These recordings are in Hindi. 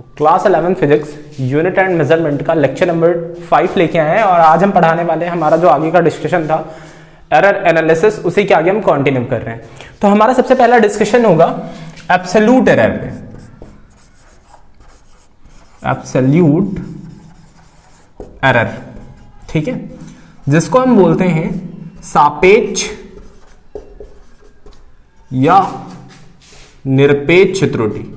तो class 11 physics unit and measurement का लेक्चर नंबर 5 लेके आए हैं और आज हम पढ़ाने वाले हैं, हमारा जो आगे का डिस्कशन था एरर एनालिसिस, उसी के आगे हम कंटिन्यू कर रहे हैं। तो हमारा सबसे पहला डिस्कशन होगा एब्सोल्यूट एरर पे। एब्सोल्यूट एरर, ठीक है, जिसको हम बोलते हैं सापेक्ष या निरपेक्ष त्रुटि,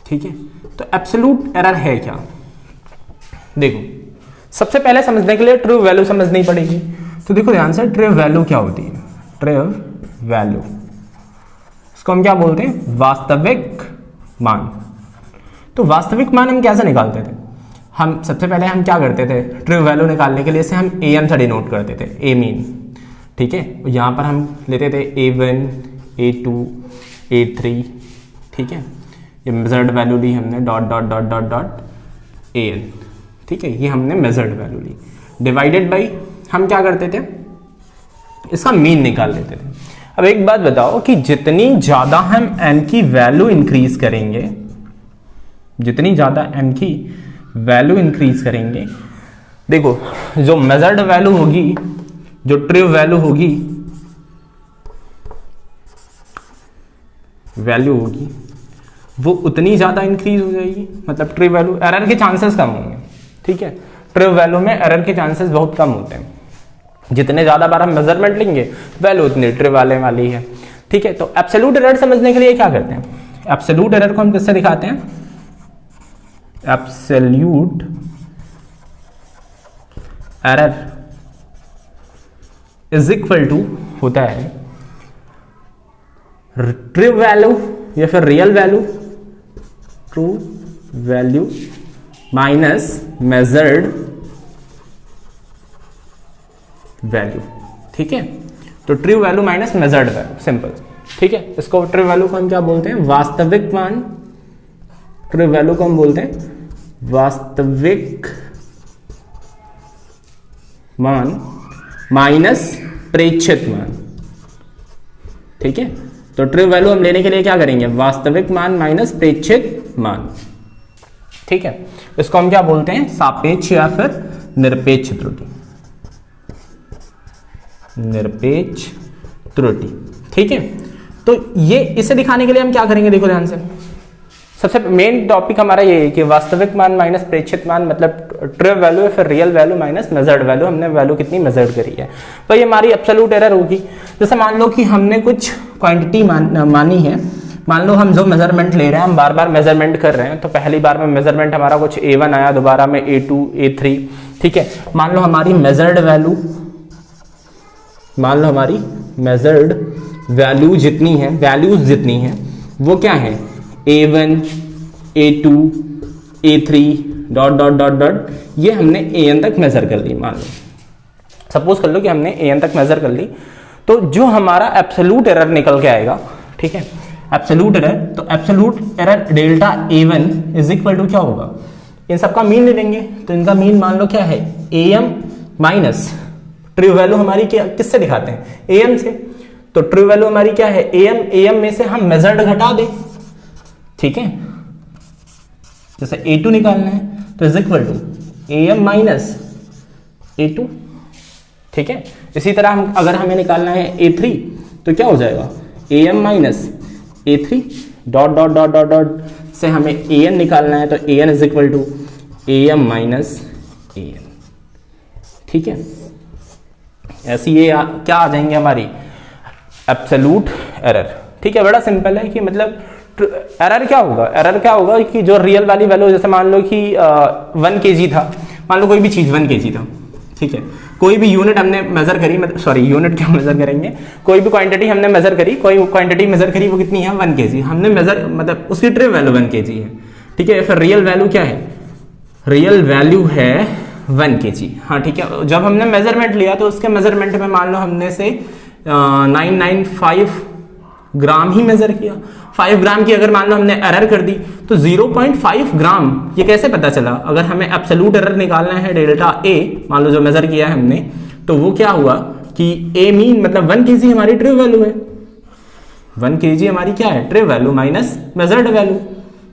ठीक है। तो एब्सोल्यूट एरर है क्या? देखो, सबसे पहले समझने के लिए ट्रू वैल्यू समझनी पड़ेगी। तो देखो ध्यान से, ट्रू वैल्यू क्या होती है? ट्रू वैल्यू, इसको हम क्या बोलते हैं? वास्तविक मान। तो वास्तविक मान हम कैसे निकालते थे? हम सबसे पहले हम क्या करते थे? ट्रू वैल्यू निकालने के लिए से हम AM से डिनोट करते थे, ए मीन, ठीक है। यहां पर हम लेते थे A1, A2, A3, ठीक है। ये मेजर्ड वैल्यू ली हमने, dot dot dot dot dot AN, ठीक है। ये हमने मेजर्ड वैल्यू ली, डिवाइडेड बाई हम क्या करते थे? इसका मीन निकाल लेते थे। अब एक बात बताओ कि जितनी ज्यादा हम n की वैल्यू इंक्रीज करेंगे, जितनी ज्यादा n की वैल्यू इंक्रीज करेंगे, देखो जो मेजर्ड वैल्यू होगी, जो ट्रू वैल्यू होगी, वैल्यू होगी, वो उतनी ज्यादा इंक्रीज हो जाएगी। मतलब ट्रू वैल्यू, एरर के चांसेस कम होंगे, ठीक है। ट्रू वैल्यू में एरर के चांसेस बहुत कम होते हैं। जितने ज्यादा बार हम मेजरमेंट लेंगे, वैल्यू उतनी ट्रू वाली है, ठीक है। तो एब्सोल्यूट एरर समझने के लिए क्या करते हैं? एब्सोल्यूट एरर को हम किससे दिखाते हैं? Absolute error is equal to होता है ट्रू वैल्यू या फिर real value, true value minus measured value, ठीक है। तो true value minus measured value, simple, ठीक है। इसको ट्रू वैल्यू को हम क्या बोलते हैं? वास्तविक मान। ट्रू वैल्यू को हम बोलते हैं वास्तविक मान माइनस प्रेक्षित मान, ठीक है। तो ट्रू वैल्यू हम लेने के लिए क्या करेंगे? वास्तविक मान माइनस प्रेक्षित मान, ठीक है। इसको हम क्या बोलते हैं? सापेक्ष या फिर निरपेक्ष त्रुटि, निरपेक्ष त्रुटि, ठीक है। तो ये इसे दिखाने के लिए हम क्या करेंगे? देखो ध्यान से, सबसे मेन टॉपिक हमारा ये है कि वास्तविक मान माइनस प्रेक्षित मान, मतलब ट्रू वैल्यू या फिर real value minus measured value, हमने वैल्यू कितनी मेजर्ड करी है। तो ये हमारी एब्सोल्यूट एरर होगी। जैसे मान लो कि हमने कुछ क्वांटिटी मानी है, मान लो हम जो मेजरमेंट ले रहे हैं, हम बार बार मेजरमेंट कर रहे हैं। तो पहली बार में मेजरमेंट हमारा कुछ A1 आया, दोबारा में A2, A3, ठीक है। मान लो हमारी मेजर्ड वैल्यू, मान लो हमारी मेजर्ड वैल्यू जितनी है, वैल्यूज जितनी है, वो क्या है? A1, A2, A3, dot dot dot dot, ये हमने AN तक मेजर कर ली। मान लो, सपोज कर लो कि हमने AN तक मेजर कर ली, तो जो हमारा एब्सोल्यूट एरर निकल के आएगा, ठीक है, एब्सोल्यूट एरर, तो absolute error delta A1 is equal to क्या होगा? इन सबका मीन ले लेंगे। तो इनका मीन मान लो क्या है? AM माइनस ट्रू वैल्यू हमारी क्या, किससे दिखाते हैं? AM से। तो ट्रू वैल्यू हमारी क्या है? AM में से हम मेजर्ड घटा दें, ठीक है। जैसे A2 निकालना है तो is equal to AM minus A2, ठीक है। इसी तरह हम अगर हमें निकालना है A3 तो क्या हो जाएगा? AM minus A3, dot dot dot dot dot से हमें AN निकालना है, तो AN is equal to AM minus AN, ठीक है। ऐसी ये क्या आ जाएंगे हमारी एब्सोल्यूट एरर, ठीक है। बड़ा सिंपल है कि मतलब एरर क्या होगा? एरर क्या होगा कि जो रियल वाली वैल्यू, जैसे मान लो कि 1 kg था, मान लो कोई भी चीज 1 kg था, ठीक है। कोई भी यूनिट हमने मेजर करी, मतलब सॉरी यूनिट क्या मेजर करेंगे, कोई भी क्वांटिटी हमने मेजर करी, कोई क्वांटिटी मेजर करी, वो कितनी है? 1 kg हमने मेजर, मतलब उसकी ट्रू वैल्यू 1 kg है, ठीक है। फिर रियल वैल्यू क्या है? रियल वैल्यू है 1 kg, हाँ, ठीक है। जब हमने मेजरमेंट लिया तो उसके मेजरमेंट में मान लो हमने से 995 ग्राम ही मेजर किया। 5 ग्राम की अगर मान लो हमने एरर कर दी तो 0.5 ग्राम, ये कैसे पता चला? अगर हमें एब्सोल्यूट एरर निकालना है डेल्टा A, मान लो जो मेजर किया है हमने, तो वो क्या हुआ कि A मीन मतलब 1 kg हमारी ट्रू वैल्यू है, 1 kg हमारी क्या है, tray value minus measured value,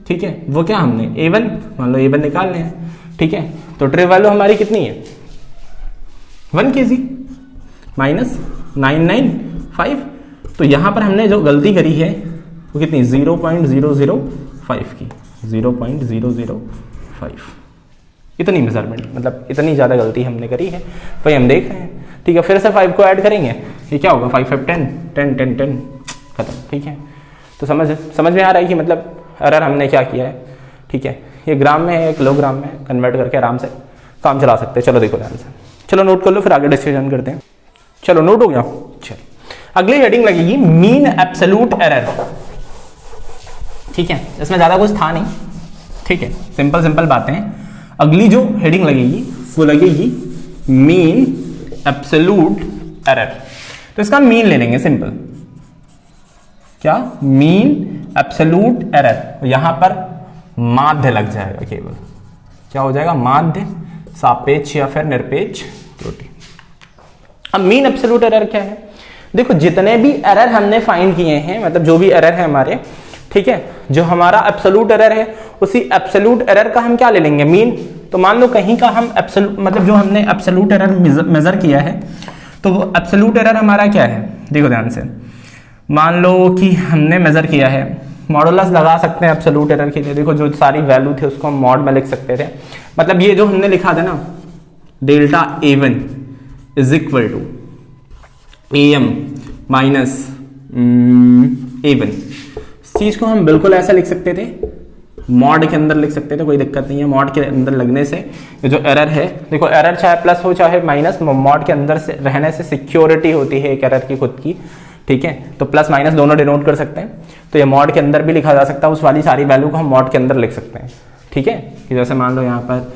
ठीक है। वो क्या हमने A1 मान लो A1 निकालने हैं, ठीक है। तो ट्रे वैल्यू हमारी कितनी है 1 kg माइनस 995। तो यहां पर हमने जो गलती करी है वो कितनी 0.005 की, 0.005 इतनी मेजरमेंट, मतलब इतनी ज़्यादा गलती हमने करी है, वही हम देख रहे हैं, ठीक है। फिर से 5 को ऐड करेंगे, ये क्या होगा 5 5 10 10 10 10 खत्म, ठीक है। तो समझ में आ रहा है कि मतलब एरर हमने क्या किया है, ठीक है। ये ग्राम में है, किलोग्राम में कन्वर्ट करके आराम से काम चला सकते हैं। चलो देखो ध्यान से, चलो नोट कर लो, फिर आगे डिस्कशन करते हैं। चलो नोट हो गया, चलो अगली हेडिंग लगेगी मीन एब्सोल्यूट एरर, ठीक है। इसमें ज़्यादा कुछ था नहीं, ठीक है, सिंपल बातें। अगली जो हेडिंग लगेगी वो लगेगी मीन एब्सोल्यूट एरर। तो इसका मीन ले लेंगे, सिंपल क्या, मीन एब्सोल्यूट एरर। यहां पर माध्य लग जाएगा केवल, क्या हो जाएगा माध्य, सापेक्ष या फिर निरपेक्ष त्रुटि। अब मीन एब्सोल्यूट एरर क्या है, देखो जितने भी एरर हमने फाइंड किए हैं, मतलब जो भी एरर है हमारे, ठीक है, जो हमारा एब्सोल्यूट एरर है उसी एब्सोल्यूट एरर का हम क्या ले लेंगे मीन। तो मान लो कहीं का हम एब्सोल्यूट, मतलब जो हमने एब्सोल्यूट एरर मेजर किया है, तो वो एब्सोल्यूट एरर हमारा क्या है, देखो ध्यान से। मान लो कि हमने मेजर किया है, मॉडुलस लगा सकते हैं एब्सोल्यूट एरर के लिए। देखो जो सारी वैल्यू थी उसको हम मॉड में लिख सकते थे, मतलब ये जो हमने लिखा था ना, delta A1 is equal to AM minus A1, इस चीज को हम बिल्कुल ऐसा लिख सकते थे, मॉड के अंदर लिख सकते थे, कोई दिक्कत नहीं है। मॉड के अंदर लगने से ये जो एरर है, देखो एरर चाहे प्लस हो चाहे माइनस, मॉड के अंदर से रहने से सिक्योरिटी होती है एक एरर की खुद की, ठीक है। तो प्लस माइनस दोनों डिनोट कर सकते हैं, तो ये मॉड के अंदर भी लिखा जा सकता है, उस वाली सारी वैल्यू को हम मॉड के अंदर लिख सकते हैं, ठीक है। कि जैसे मान लो यहाँ पर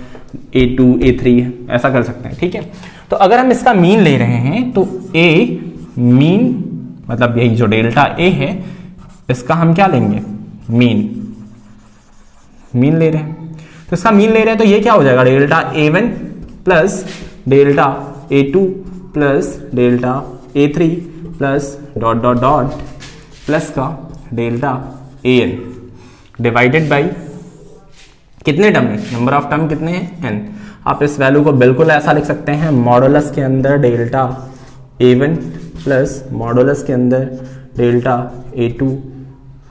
A2 A3 है, ऐसा कर सकते हैं, ठीक है। तो अगर हम इसका मीन ले रहे हैं तो A मीन, मतलब यही जो डेल्टा A है इसका हम क्या लेंगे मीन ले रहे हैं, तो इसका मीन ले रहे हैं, तो ये क्या हो जाएगा delta A1 plus delta A2 plus delta A3 plus dot dot dot plus का डेल्टा AN डिवाइडेड बाई कितने टर्म है, नंबर ऑफ टर्म कितने हैं n। आप इस वैल्यू को बिल्कुल ऐसा लिख सकते हैं, मॉडुलस के अंदर डेल्टा A1 प्लस मॉडुलस के अंदर डेल्टा A2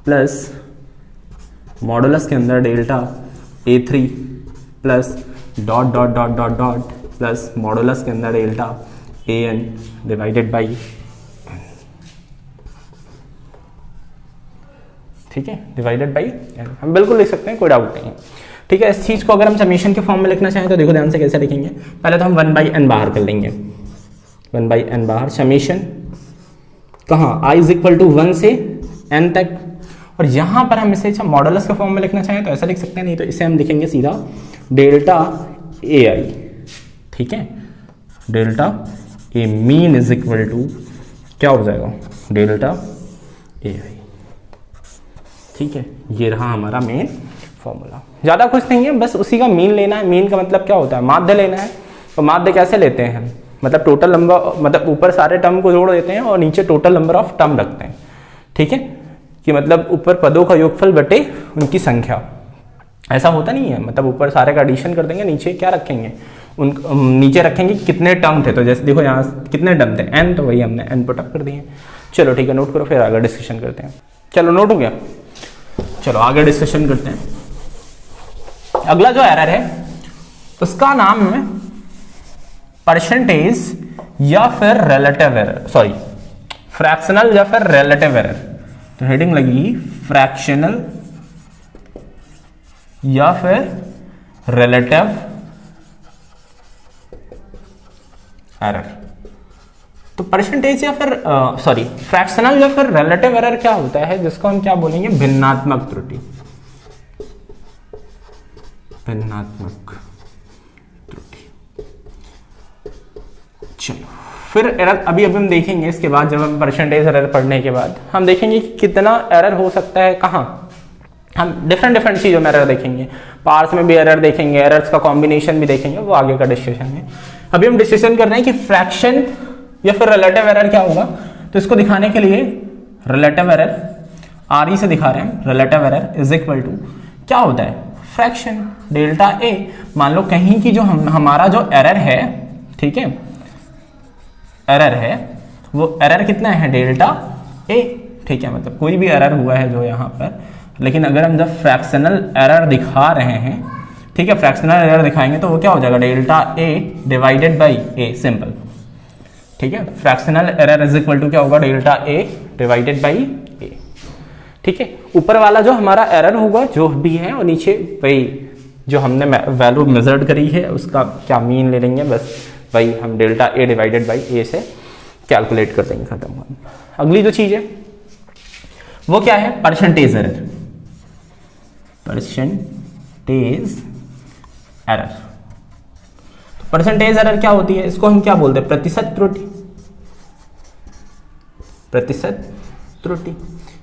प्लस मॉडुलस के अंदर delta A3 plus dot dot dot dot dot plus modulus के अंदर डेल्टा AN डिवाइडेड बाई, ठीक है, डिवाइडेड बाई n। हम बिल्कुल लिख सकते हैं, कोई डाउट नहीं है, ठीक है। इस चीज को अगर हम समीशन के फॉर्म में लिखना चाहें तो देखो ध्यान से कैसे लिखेंगे। पहले तो हम 1/n बाहर कर लेंगे, 1/n बाहर, समीशन कहाँ i इज इक्वल टू 1 से n तक। और यहां पर हम इसे मॉडुलस के फॉर्म में लिखना चाहें तो ऐसा लिख सकते हैं, नहीं तो इसे हम लिखेंगे सीधा डेल्टा AI, ठीक है। Delta A mean is equal to क्या हो जाएगा डेल्टा AI, ठीक है। ये रहा हमारा मेन फॉर्मूला, ज्यादा कुछ नहीं है, बस उसी का मीन लेना है। मीन का मतलब क्या होता है, माध्य लेना है। तो माध्य कैसे लेते हैं हम, मतलब टोटल नंबर, मतलब ऊपर सारे टर्म को जोड़ देते हैं और नीचे टोटल नंबर ऑफ टर्म रखते हैं, ठीक है। कि मतलब ऊपर पदों का योगफल बटे उनकी संख्या, ऐसा होता नहीं है। मतलब ऊपर सारे का एडिशन कर देंगे, नीचे क्या रखेंगे, नीचे रखेंगे कितने टर्म थे। तो जैसे देखो यहाँ कितने टर्म थे n, तो वही हमने n पुट अप कर दिए। चलो ठीक है, नोट करो, फिर आगे डिस्कशन करते हैं। चलो नोट हो गया, चलो आगे डिस्कशन करते हैं। अगला जो एरर है उसका नाम है परसेंटेज या फिर रिलेटिव एरर, सॉरी फ्रैक्शनल या फिर रिलेटिव एरर। तो हेडिंग लगेगी फ्रैक्शनल या फिर रिलेटिव एरर। तो परसेंटेज या फिर सॉरी फ्रैक्शनल या फिर रिलेटिव एरर क्या होता है, जिसको हम क्या बोलेंगे भिन्नात्मक त्रुटि, भिन्नात्मक त्रुटि। चलो फिर एरर अभी हम देखेंगे, इसके बाद जब हम परसेंटेज एरर पढ़ने के बाद हम देखेंगे कि कितना एरर हो सकता है, कहाँ हम डिफरेंट चीजों में एरर देखेंगे। पार्ट्स में भी एरर देखेंगे, एरर्स का कॉम्बिनेशन भी देखेंगे, वो आगे का डिस्कशन है। अभी हम डिस्कशन कर रहे हैं कि फ्रैक्शन या फिर रिलेटिव एरर क्या होगा। तो इसको दिखाने के लिए रिलेटिव एरर आर ई से दिखा रहे हैं, relative error is equal to क्या होता है, फ्रैक्शन डेल्टा ए। मान लो कहीं की जो हमारा जो एरर है, ठीक है, एरर है, वो एरर कितना है, डेल्टा ए, ठीक है, मतलब कोई भी एरर हुआ है जो यहाँ पर, लेकिन अगर हम जब फ्रैक्शनल एरर दिखा रहे हैं, ठीक है, फ्रैक्शनल एरर दिखाएंगे तो वो क्या हो जाएगा, delta A divided by A, simple, ठीक है। Fractional error is equal to क्या होगा, delta A divided by A, ठीक है। ऊपर वाला जो हमारा एरर होगा जो भी है, और नीचे वही जो हमने वैल्यू मेजर्ड करी है उसका क्या मीन ले लेंगे, बस वही हम डेल्टा ए डिवाइडेड बाई ए से कैलकुलेट कर देंगे, खत्म। अगली जो चीज है वो क्या है, percentage error, percentage error. Percentage error क्या होती है, इसको हम क्या बोलते हैं, प्रतिशत त्रुटि, प्रतिशत त्रुटि।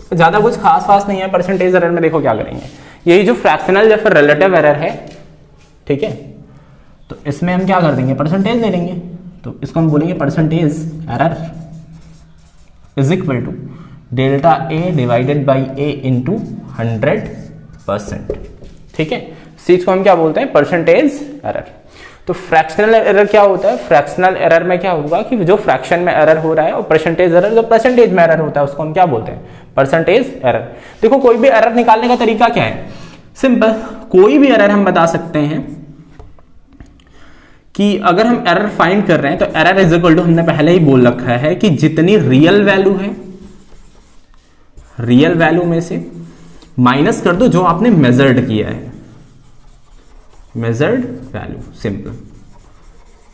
तो ज्यादा कुछ खास नहीं है परसेंटेज एरर में। देखो क्या करेंगे, यही जो फ्रैक्शनल या फिर रिलेटिव एरर है, ठीक है, तो इसमें हम क्या कर देंगे, परसेंटेज ले लेंगे, तो इसको हम बोलेंगे percentage error is equal to delta A divided by A into 100%, ठीक है। इस चीज को हम क्या बोलते हैं, परसेंटेज एरर। तो फ्रैक्शनल एरर क्या होता है, फ्रैक्शनल एरर में क्या होगा कि जो फ्रैक्शन में एरर हो रहा है, और परसेंटेज एरर जो परसेंटेज में एरर होता है उसको हम क्या बोलते हैं, परसेंटेज एरर। देखो कोई भी एरर निकालने का तरीका क्या है, सिंपल, कोई भी एरर हम बता सकते हैं कि अगर हम एरर फाइंड कर रहे हैं तो एरर इज इक्वल टू, हमने पहले ही बोल रखा है कि जितनी रियल वैल्यू है, रियल वैल्यू में से माइनस कर दो जो आपने मेजर्ड किया है, मेजर्ड वैल्यू, सिंपल,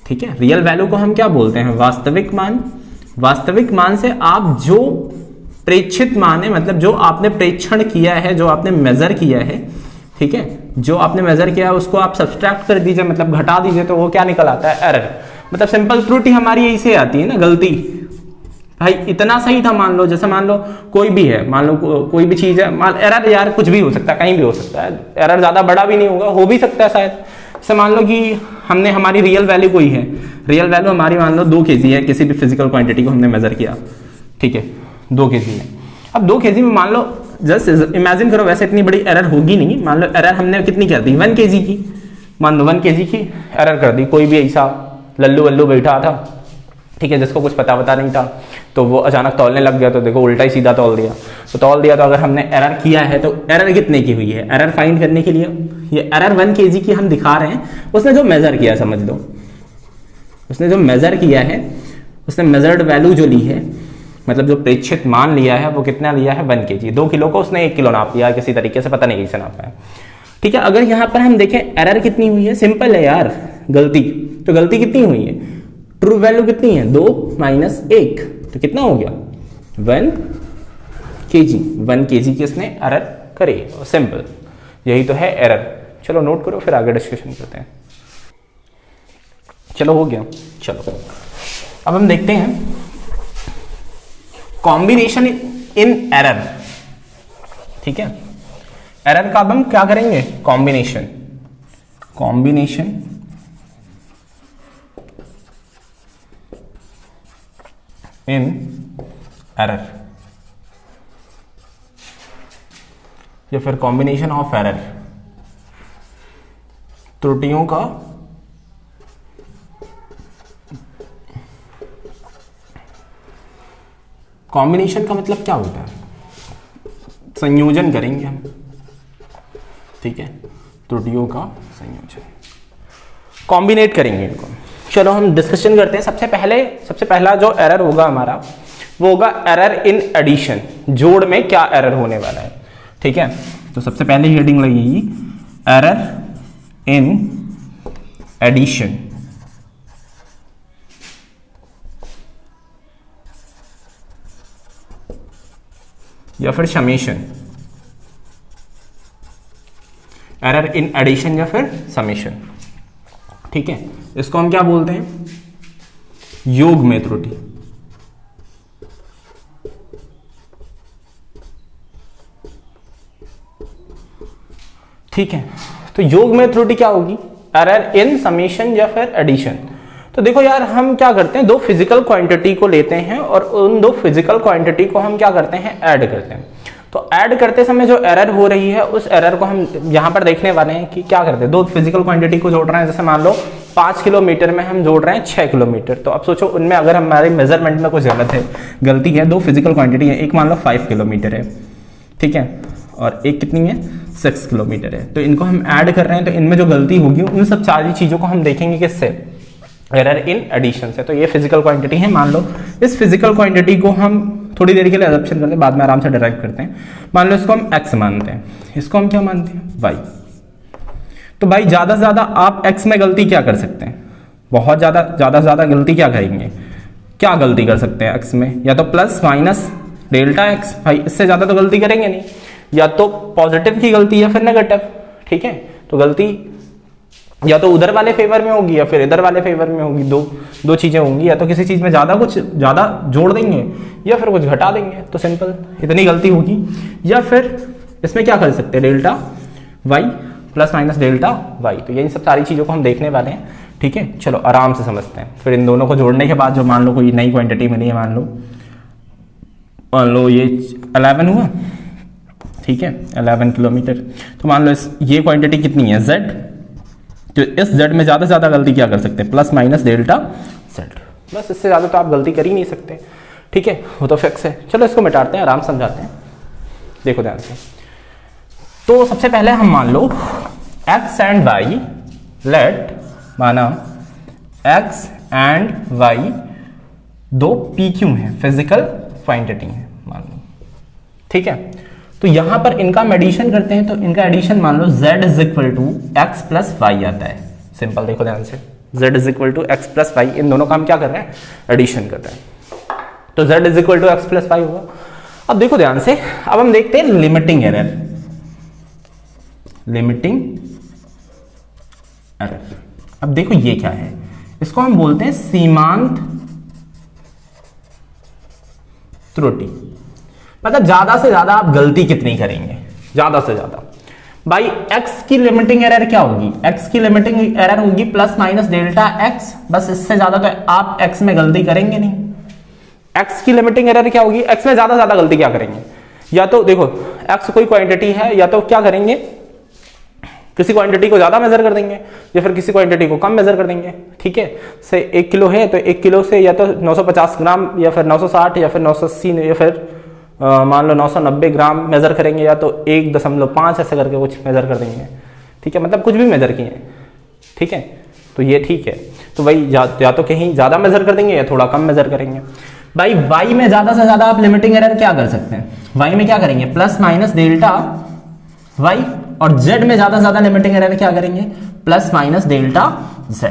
ठीक है। रियल वैल्यू को हम क्या बोलते हैं, वास्तविक मान। वास्तविक मान से आप जो प्रेक्षित मान है, मतलब जो आपने प्रेक्षण किया है, जो आपने मेजर किया है, ठीक है, जो आपने मेजर किया है उसको आप सब्सट्रैक्ट कर दीजिए, मतलब घटा दीजिए, तो वो क्या निकल आता है, एरर। मतलब सिंपल त्रुटि हमारी यही से आती है ना, गलती। भाई इतना सही था, मान लो, जैसे मान लो कोई भी है, मान लो कोई भी चीज है, एरर यार कुछ भी हो सकता है, कहीं भी हो सकता है, एरर ज्यादा बड़ा भी नहीं होगा, हो भी सकता है शायद। जैसे मान लो कि हमने, हमारी रियल वैल्यू कोई है, रियल वैल्यू हमारी मान लो 2 kg है, किसी भी फिजिकल क्वांटिटी को हमने मेजर किया, ठीक है, 2 kg है। अब 2 kg में मान लो, जस्ट इमेजिन करो, वैसे इतनी बड़ी एरर होगी नहीं, मान लो एरर हमने कितनी कर दी, 1 kg की, मान लो 1 kg की एरर कर दी। कोई भी ऐसा लल्लू वल्लू बैठा था, ठीक है, जिसको कुछ पता नहीं था, तो वो अचानक तौलने लग गया, तो देखो उल्टा ही सीधा तौल दिया। तो तौल दिया, तो अगर हमने एरर किया है तो एरर कितने की हुई है, एरर फाइंड करने के लिए ये एरर 1 kg की हम दिखा रहे हैं। उसने जो मेजर किया, समझ लो, उसने जो मेजर किया है, उसने मेजर्ड वैल्यू जो ली है, मतलब जो प्रेक्षित मान लिया है, वो कितना लिया है, 1 kg। 2 किलो को उसने 1 किलो नाप लिया किसी तरीके से, पता नहीं कैसे नापा है, ठीक है। अगर यहाँ पर हम देखें एरर कितनी हुई है, सिंपल है यार, गलती। तो गलती कितनी हुई है, ट्रू वैल्यू कितनी है, 2 - 1, तो कितना हो गया, 1 kg। 1 kg की इसने एरर करी, सिंपल, यही तो है एरर। चलो नोट करो, फिर आगे डिस्कशन करते हैं। चलो हो गया। चलो अब हम देखते हैं कॉम्बिनेशन इन एरर, ठीक है। एरर का अब हम क्या करेंगे, कॉम्बिनेशन, कॉम्बिनेशन इन एरर, या फिर कॉम्बिनेशन ऑफ एरर, त्रुटियों का कॉम्बिनेशन का मतलब क्या होता है, संयोजन करेंगे हम, ठीक है, त्रुटियों का संयोजन, कॉम्बिनेट करेंगे इनको। चलो हम डिस्कशन करते हैं। सबसे पहला जो एरर होगा हमारा, वो होगा एरर इन एडिशन, जोड़ में क्या एरर होने वाला है, ठीक है। तो सबसे पहले हेडिंग लगेगी एरर इन एडिशन, या फिर समेशन, एरर इन एडिशन या फिर समेशन, ठीक है। इसको हम क्या बोलते हैं, योग में त्रुटि, ठीक है। तो योग में त्रुटि क्या होगी, एरर इन समेशन या फिर एडिशन। तो देखो यार, हम क्या करते हैं, 2 फिजिकल क्वांटिटी को लेते हैं और उन 2 फिजिकल क्वांटिटी को हम क्या करते हैं, ऐड करते हैं। तो ऐड करते समय जो एरर हो रही है उस एरर को हम यहाँ पर देखने वाले हैं कि क्या करते हैं। दो फिजिकल क्वांटिटी को जोड़ रहे हैं, जैसे मान लो 5 किलोमीटर में हम जोड़ रहे हैं 6 किलोमीटर। तो अब सोचो उनमें अगर हमारे मेजरमेंट में कुछ गलती है, दो फिजिकल क्वांटिटी है, एक मान लो 5 किलोमीटर है, ठीक है, और एक कितनी है 6 किलोमीटर है। तो इनको हम ऐड कर रहे हैं, तो इनमें जो गलती होगी उन सब सारी चीज़ों को हम देखेंगे किससे, एरर इन एडिशन से। तो ये फिजिकल क्वांटिटी है, मान लो इस फिजिकल क्वांटिटी को हम थोड़ी देर के लिए अडॉप्शन करते हैं, बाद में आराम से डिराइव करते हैं। मान लो इसको हम x मानते हैं, इसको हम क्या मानते हैं y। तो भाई ज़्यादा से ज़्यादा आप x में गलती क्या कर सकते हैं, बहुत ज़्यादा से ज़्यादा गलती क्या करेंगे, क्या गलती कर सकते हैं x में, या तो प्लस माइनस डेल्टा x, भाई इससे ज़्यादा तो गलती करेंगे नहीं, या तो पॉजिटिव की गलती या फिर नेगेटिव, ठीक है। तो गलती या तो उधर वाले फेवर में होगी या फिर इधर वाले फेवर में होगी, दो चीजें होंगी, या तो किसी चीज में ज्यादा जोड़ देंगे या फिर कुछ घटा देंगे, तो सिंपल इतनी गलती होगी। या फिर इसमें क्या कर सकते हैं, delta y plus minus delta y। तो यही सब सारी चीजों को हम देखने वाले हैं, ठीक है। चलो आराम से समझते हैं। फिर इन दोनों को जोड़ने के बाद जो मान लो कोई नई क्वांटिटी मिली है, मान लो ये 11 हुआ, ठीक है, 11 किलोमीटर। तो मान लो ये क्वांटिटी कितनी है, z। तो इस z में ज़्यादा से ज़्यादा गलती क्या कर सकते हैं, प्लस माइनस डेल्टा z। बस इससे ज़्यादा तो आप गलती कर ही नहीं सकते, ठीक है, वो तो फिक्स है। चलो इसको मिटाते हैं, आराम समझाते हैं, देखो ध्यान से। तो सबसे पहले हम मान लो x एंड y, लेट माना x एंड y दो PQ हैं, फिजिकल क्वांटिटी है मान लो, ठीक है। तो यहां पर इनका हम एडिशन करते हैं, तो इनका एडिशन मान लो z is equal to x plus Y आता है। सिंपल, देखो ध्यान से, z is equal to x plus Y, इन दोनों का हम क्या कर रहे हैं, एडिशन कर रहे हैं। तो z is equal to x plus y हुआ। अब देखो ध्यान से, अब हम देखते हैं लिमिटिंग एरर। अब देखो ये क्या है, इसको हम बोलते हैं सीमांत त्रुटि। मतलब ज्यादा से ज्यादा आप गलती कितनी करेंगे, ज्यादा से ज्यादा। भाई x की लिमिटिंग एरर क्या होगी, x की लिमिटिंग एरर होगी प्लस माइनस डेल्टा x, बस इससे ज्यादा तो आप x में गलती करेंगे नहीं। x की लिमिटिंग एरर क्या होगी, x में ज्यादा से ज्यादा गलती क्या करेंगे, या तो देखो x कोई क्वांटिटी है, या तो क्या करेंगे, किसी क्वांटिटी को ज्यादा मेजर कर देंगे या फिर किसी क्वांटिटी को कम मेजर कर देंगे, ठीक है। से 1 किलो है तो 1 किलो से या तो 950 ग्राम या फिर 960 या फिर 980 या फिर मान लो 990 ग्राम मेजर करेंगे, या तो 1.5 ऐसे करके कुछ मेजर कर देंगे, ठीक है, मतलब कुछ भी मेजर किए, ठीक है। तो ये ठीक है, तो भाई या तो कहीं ज्यादा मेजर कर देंगे या थोड़ा कम मेजर करेंगे। भाई y में ज्यादा से ज्यादा आप लिमिटिंग एरर क्या कर सकते हैं, y में क्या करेंगे, प्लस माइनस डेल्टा y, और z में ज्यादा से ज्यादा लिमिटिंग एरर क्या करेंगे, प्लस माइनस डेल्टा z।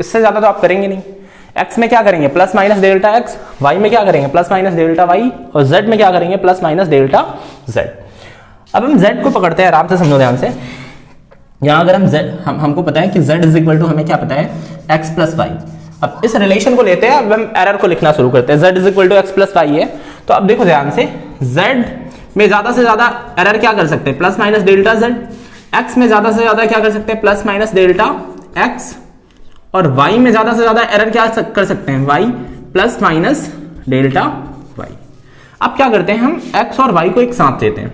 इससे ज्यादा तो आप करेंगे नहीं। x में क्या करेंगे, plus minus delta x, y में क्या करेंगे, प्लस माइनस डेल्टा y, और z में क्या करेंगे, प्लस माइनस डेल्टा z। अब हम z को पकड़ते हैं, आराम से समझो ध्यान से। यहां अगर हम z, हमको पता है कि z इज इक्वल टू, हमें क्या पता है, x प्लस वाई। अब इस रिलेशन को लेते हैं, अब हम एरर को लिखना शुरू करते हैं। z is equal to x plus y है, तो अब देखो ध्यान से, z में ज्यादा से ज्यादा एरर क्या कर सकते हैं, plus minus delta z। x में ज्यादा से ज्यादा क्या कर सकते हैं, प्लस माइनस डेल्टा x, और y में ज्यादा से ज्यादा एरर क्या कर सकते हैं, y plus minus delta y। अब क्या करते हैं, हम x और y को एक साथ लेते हैं,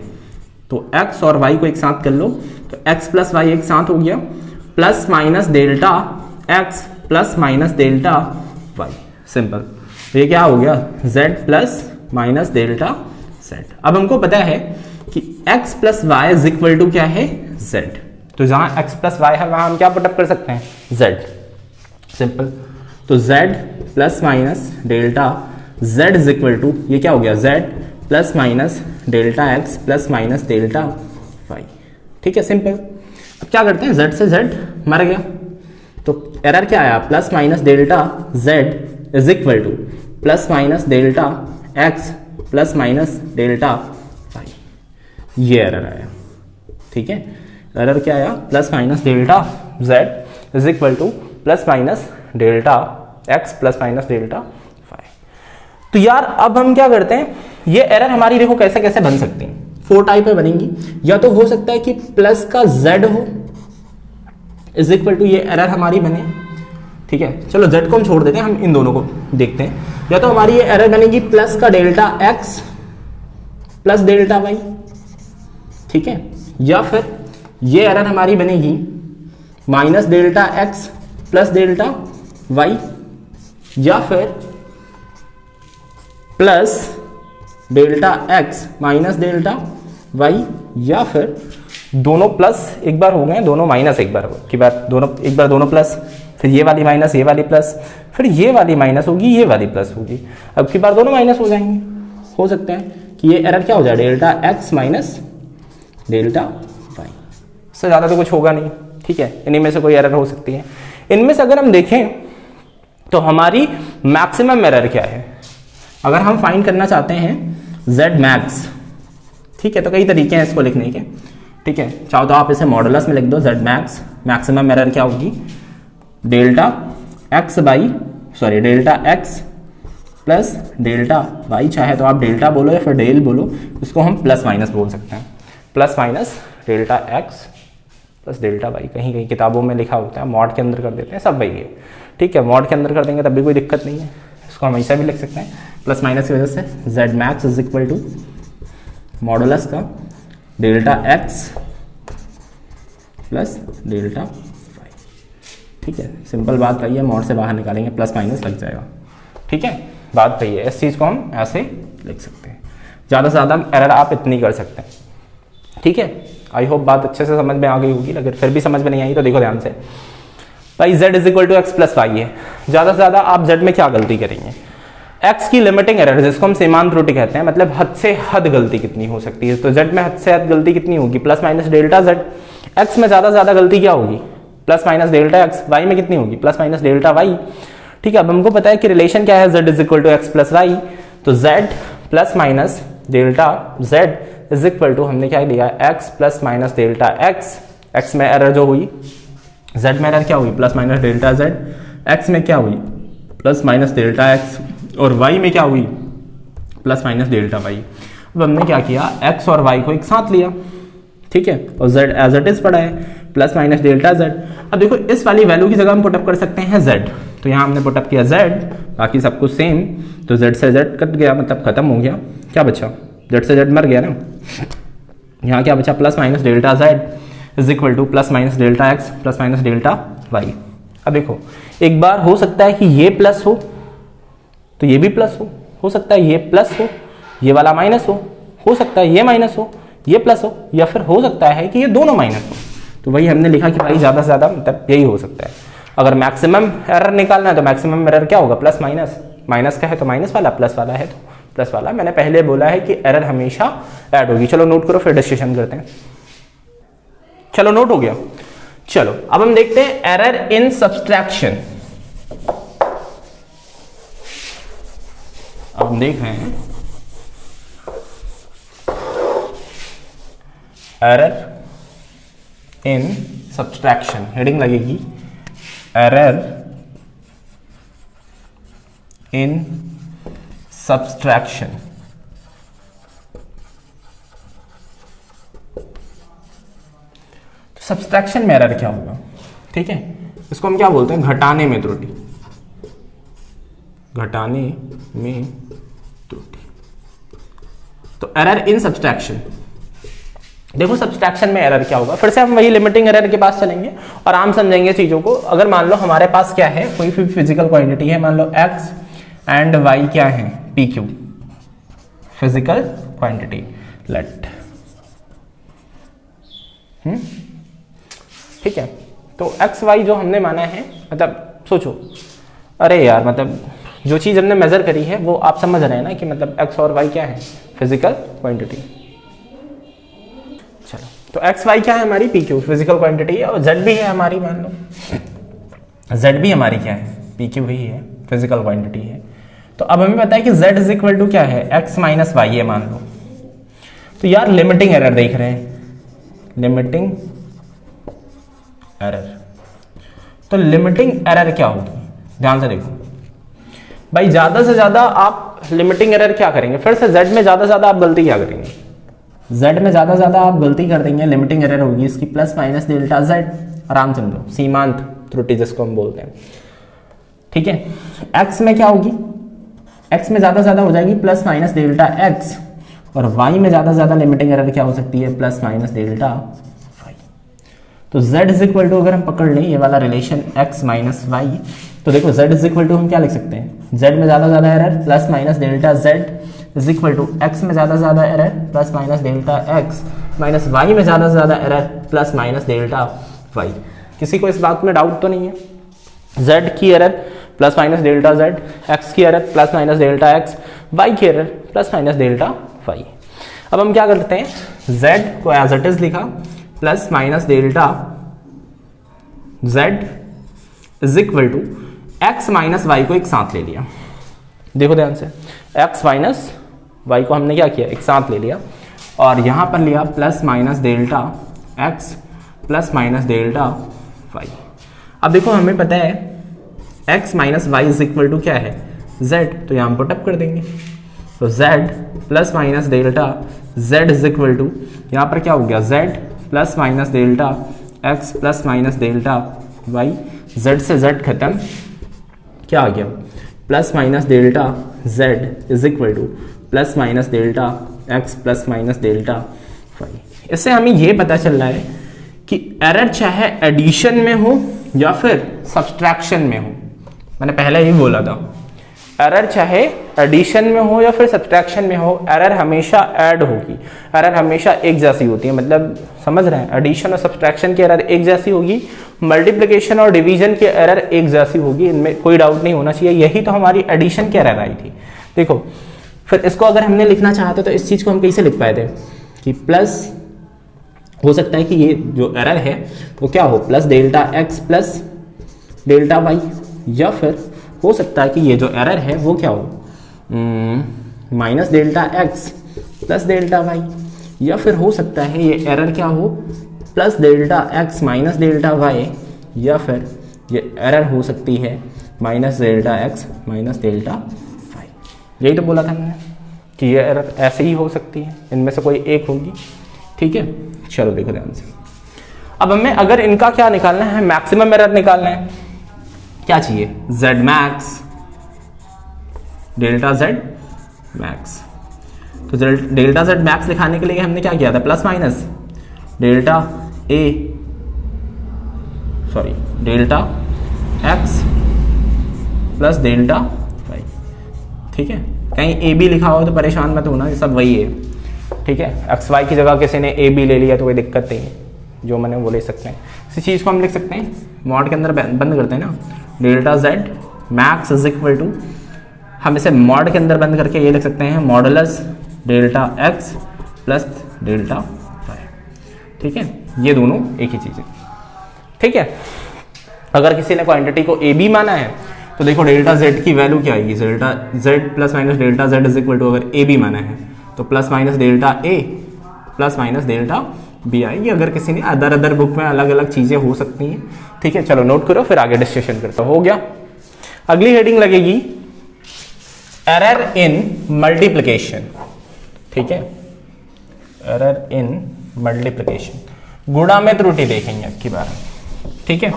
तो x और y को एक साथ कर लो, तो x प्लस वाई एक साथ हो गया, plus minus delta x plus minus delta y। Simple, तो ये क्या हो गया, z plus minus delta z। अब हमको पता है कि x plus y is equal to क्या है, z। तो जहां x प्लस वाई है वहां हम क्या पुटअप कर सकते हैं, z। सिंपल, तो z plus minus delta z is equal to, ये क्या हो गया, z plus minus delta x plus minus delta y। ठीक है, सिंपल। अब क्या करते हैं, z से z मर गया, तो एरर क्या आया, plus minus delta z is equal to plus minus delta x plus minus delta y। ये एरर आया, ठीक है। एरर क्या आया, plus minus delta z is equal to plus minus delta x plus minus delta y। तो यार अब हम क्या करते हैं, ये एरर हमारी देखो कैसे कैसे बन सकती है, 4 टाइप में बनेंगी। या तो हो सकता है कि प्लस का z हो इज इक्वल टू, ये एरर हमारी बने, ठीक है। चलो z को हम छोड़ देते हैं, हम इन दोनों को देखते हैं। या तो हमारी ये एरर बनेगी प्लस का delta x plus delta Y, ठीक है, या फिर ये एरर हमारी बनेगी minus delta x plus delta y, या फिर plus delta x minus delta y, या फिर दोनों प्लस एक बार हो गए, दोनों माइनस एक बार की बार, दोनों एक बार दोनों प्लस, फिर ये वाली माइनस ये वाली प्लस, फिर ये वाली माइनस होगी ये वाली प्लस होगी, अब की बार दोनों माइनस हो जाएंगे। हो सकता है कि ये एरर क्या हो जाए, delta x minus delta y, इससे ज़्यादा तो कुछ होगा नहीं, ठीक है, इन्हीं में से कोई एरर हो सकती है। इनमें से अगर हम देखें तो हमारी मैक्सिमम एरर क्या है, अगर हम फाइंड करना चाहते हैं z मैक्स, ठीक है, तो कई तरीके हैं इसको लिखने के, ठीक है, चाहो तो आप इसे मॉडुलस में लिख दो, z मैक्स, मैक्सिमम एरर क्या होगी, delta x by sorry delta x plus delta y, चाहे तो आप डेल्टा बोलो या फिर डेल बोलो, इसको हम प्लस माइनस बोल सकते हैं, plus minus delta x plus delta y, कहीं कहीं किताबों में लिखा होता है, मॉड के अंदर कर देते हैं, सब वही है, ठीक है, मॉड के अंदर कर देंगे तब भी कोई दिक्कत नहीं है, इसको हम ऐसा भी लिख सकते हैं, प्लस माइनस की वजह से z max is equal to modulus का delta x plus delta Y, ठीक है, सिंपल बात वही है, मॉड से बाहर निकालेंगे प्लस माइनस लग जाएगा, ठीक है, बात वही है, इस चीज़ को हम ऐसे लिख सकते हैं, ज़्यादा से ज़्यादा एरर आप इतनी कर सकते हैं, ठीक है। आई होप बात अच्छे से समझ में आ गई होगी, अगर फिर भी समझ में नहीं आई तो देखो ध्यान से, भाई z is equal to x plus y है, ज़्यादा से ज़्यादा आप z में क्या गलती करेंगे, x की लिमिटिंग एरर जिसको हम सीमांत त्रुटि कहते हैं, मतलब हद से हद गलती कितनी हो सकती है, तो z में हद से हद गलती कितनी होगी, plus minus delta z, x में ज़्यादा से ज़्यादा गलती क्या होगी, plus minus delta x, y में कितनी होगी, प्लस माइनस डेल्टा y, ठीक है। अब हमको पता है कि रिलेशन क्या है, z is equal to x plus y, तो z plus minus delta z is equal to हमने क्या लिया, x plus minus delta x, x में एरर जो हुई, z में एरर क्या हुई, plus minus delta z, x में क्या हुई, प्लस माइनस डेल्टा x, और y में क्या हुई, प्लस माइनस डेल्टा y। अब हमने क्या किया, x और y को एक साथ लिया, ठीक है, और z एज इट इज पड़ा है, प्लस माइनस डेल्टा z। अब देखो इस वाली वैल्यू की जगह हम पुटअप कर सकते हैं z, तो यहाँ हमने पुटअप किया z, बाकी सब कुछ सेम, तो z से z कट गया, मतलब खत्म हो गया, क्या बचा, z से z मर गया ना, यहाँ क्या बचा, plus minus delta z is equal to plus minus delta x plus minus delta y। अब देखो एक बार हो सकता है कि ये प्लस हो तो ये भी प्लस हो सकता है ये प्लस ये वाला माइनस हो सकता है ये माइनस ये प्लस या फिर हो सकता है कि ये दोनों माइनस हो। तो वही हमने लिखा कि भाई ज़्यादा से ज़्यादा मतलब यही हो सकता है। अगर मैक्सिमम एरर निकालना है तो मैक्सिमम एरर क्या होगा, प्लस माइनस, माइनस का है तो माइनस वाला, प्लस वाला है तो प्लस वाला। मैंने पहले बोला है कि एरर हमेशा ऐड होगी। चलो नोट करो फिर डिस्कशन करते हैं। चलो नोट हो गया। चलो अब हम देखते हैं एरर इन सब्सट्रैक्शन। अब हम देख रहे हैं एरर इन सब्सट्रैक्शन, हेडिंग लगेगी एरर इन सब्सट्रैक्शन। सब्सट्रैक्शन में एरर क्या होगा, ठीक है, इसको हम क्या बोलते हैं, घटाने में त्रुटि, घटाने में त्रुटि। तो एरर इन सब्सट्रैक्शन, देखो सब्सट्रैक्शन में एरर क्या होगा, फिर से हम वही लिमिटिंग एरर के पास चलेंगे और आम समझेंगे चीजों को। अगर मान लो हमारे पास क्या है, कोई भी फिजिकल क्वांटिटी है, मान लो x एंड y क्या है, pq, फिजिकल क्वांटिटी लेट, ठीक है। तो x y जो हमने माना है, मतलब सोचो, अरे यार मतलब जो चीज हमने मेजर करी है वो आप समझ रहे हैं ना कि मतलब x और y क्या है, फिजिकल क्वांटिटी। चलो तो एक्स वाई क्या है, हमारी पी क्यू फिजिकल क्वांटिटी है, और जेड भी है हमारी, मान लो जेड भी हमारी क्या है, पी क्यू ही है, फिजिकल क्वांटिटी है। तो अब हमें पता है कि जेड इज इक्वल टू क्या है, एक्स माइनस वाई है मान लो। तो यार लिमिटिंग एरर देख रहे हैं, लिमिटिंग एरर। तो लिमिटिंग एरर क्या होगी, ध्यान से देखो भाई, ज्यादा से ज्यादा आप लिमिटिंग एरर क्या करेंगे, फिर से जेड में ज्यादा से ज्यादा आप गलती क्या करेंगे, z में ज्यादा ज्यादा आप गलती कर देंगे, लिमिटिंग एरर होगी इसकी प्लस माइनस डेल्टा z, आराम समझो, सीमांत त्रुटि जिसको हम बोलते हैं, ठीक है। x में क्या होगी, x में ज्यादा ज्यादा हो जाएगी प्लस माइनस डेल्टा x, और y में ज़्यादा से ज़्यादा लिमिटिंग एरर क्या हो सकती है, प्लस माइनस डेल्टा y। तो z इज इक्वल टू अगर हम पकड़ लें ये वाला रिलेशन x माइनस वाई, तो देखो z इज इक्वल टू हम क्या लिख सकते हैं, z में ज़्यादा से ज़्यादा error plus minus delta z is equal to x में ज़्यादा से ज़्यादा error plus minus delta x minus y में ज़्यादा से ज़्यादा error plus minus delta y। किसी को इस बात में डाउट तो नहीं है, z की error plus minus delta z, x की error plus minus delta x, y की error plus minus delta y। अब हम क्या करते हैं, z को एज इट इज लिखा plus minus delta z is equal to x minus y को एक साथ ले लिया। देखो ध्यान से, x माइनस y को हमने क्या किया, एक साथ ले लिया और यहां पर लिया plus minus delta x plus minus delta y। अब देखो हमें पता है x minus y is equal to क्या है, z, तो यहाँ पुट अप कर देंगे। तो z plus minus delta z is equal to यहाँ पर क्या हो गया, z plus minus delta x plus minus delta y, z से z खत्म, क्या आ गया, plus minus delta z is equal to plus minus delta x plus minus delta y। इससे हमें ये पता चल रहा है कि एरर चाहे एडिशन में हो या फिर सब्सट्रैक्शन में हो, मैंने पहले ही बोला था, एरर चाहे एडिशन में हो या फिर सब्सट्रैक्शन में हो, एरर हमेशा ऐड होगी, एरर हमेशा एक जैसी होती है। मतलब समझ रहे हैं, एडिशन और सब्सट्रैक्शन की एरर एक जैसी होगी, मल्टीप्लिकेशन और डिवीजन की एरर एक जैसी होगी, इनमें कोई डाउट नहीं होना चाहिए। यही तो हमारी एडिशन की एरर आई थी। देखो फिर इसको अगर हमने लिखना चाहते तो इस चीज़ को हम कैसे लिख पाए थे कि प्लस, हो सकता है कि ये जो एरर है वो क्या हो, plus delta x plus delta y, या फिर हो सकता है कि ये जो एरर है वो क्या हो, minus delta x plus delta y, या फिर हो सकता है ये एरर क्या हो, plus delta x minus delta y, या फिर ये एरर हो सकती है minus delta x minus delta y. यही तो बोला था मैंने कि ये एरर ऐसे ही हो सकती है, इनमें से कोई एक होगी। ठीक है, चलो देखो ध्यान से। अब हमें अगर इनका क्या निकालना है, मैक्सिमम एरर निकालना है, क्या चाहिए, z max delta z max. तो डेल्टा z मैक्स दिखाने के लिए हमने क्या किया था, plus minus delta delta x plus delta y। ठीक है, कहीं a b लिखा हो तो परेशान मत होना, ये सब वही है। ठीक है, एक्स वाई की जगह किसी ने ए बी ले लिया तो कोई दिक्कत नहीं है, जो मैंने वो ले सकते हैं। इसी चीज़ को हम लिख सकते हैं, मॉड के अंदर बंद करते हैं ना, delta z max is equal to, हम इसे मॉड के अंदर बंद करके ये लिख सकते हैं modulus delta x plus delta Y. ठीक है, ये दोनों एक ही चीज़ है। ठीक है, अगर किसी ने क्वांटिटी को ए बी माना है तो देखो डेल्टा जेड की वैल्यू क्या आएगी, delta z plus minus delta z is equal to, अगर ए बी माना है तो plus minus delta A plus minus delta B आएगी। अगर किसी ने अदर बुक में अलग अलग चीज़ें हो सकती हैं। ठीक है, चलो नोट करो, फिर आगे डिस्कशन करते हो गया। अगली हेडिंग लगेगी एरर इन मल्टीप्लिकेशन। ठीक है, एरर इन मल्टीप्लिकेशन, गुणा में त्रुटि देखेंगे अब की बार। ठीक है,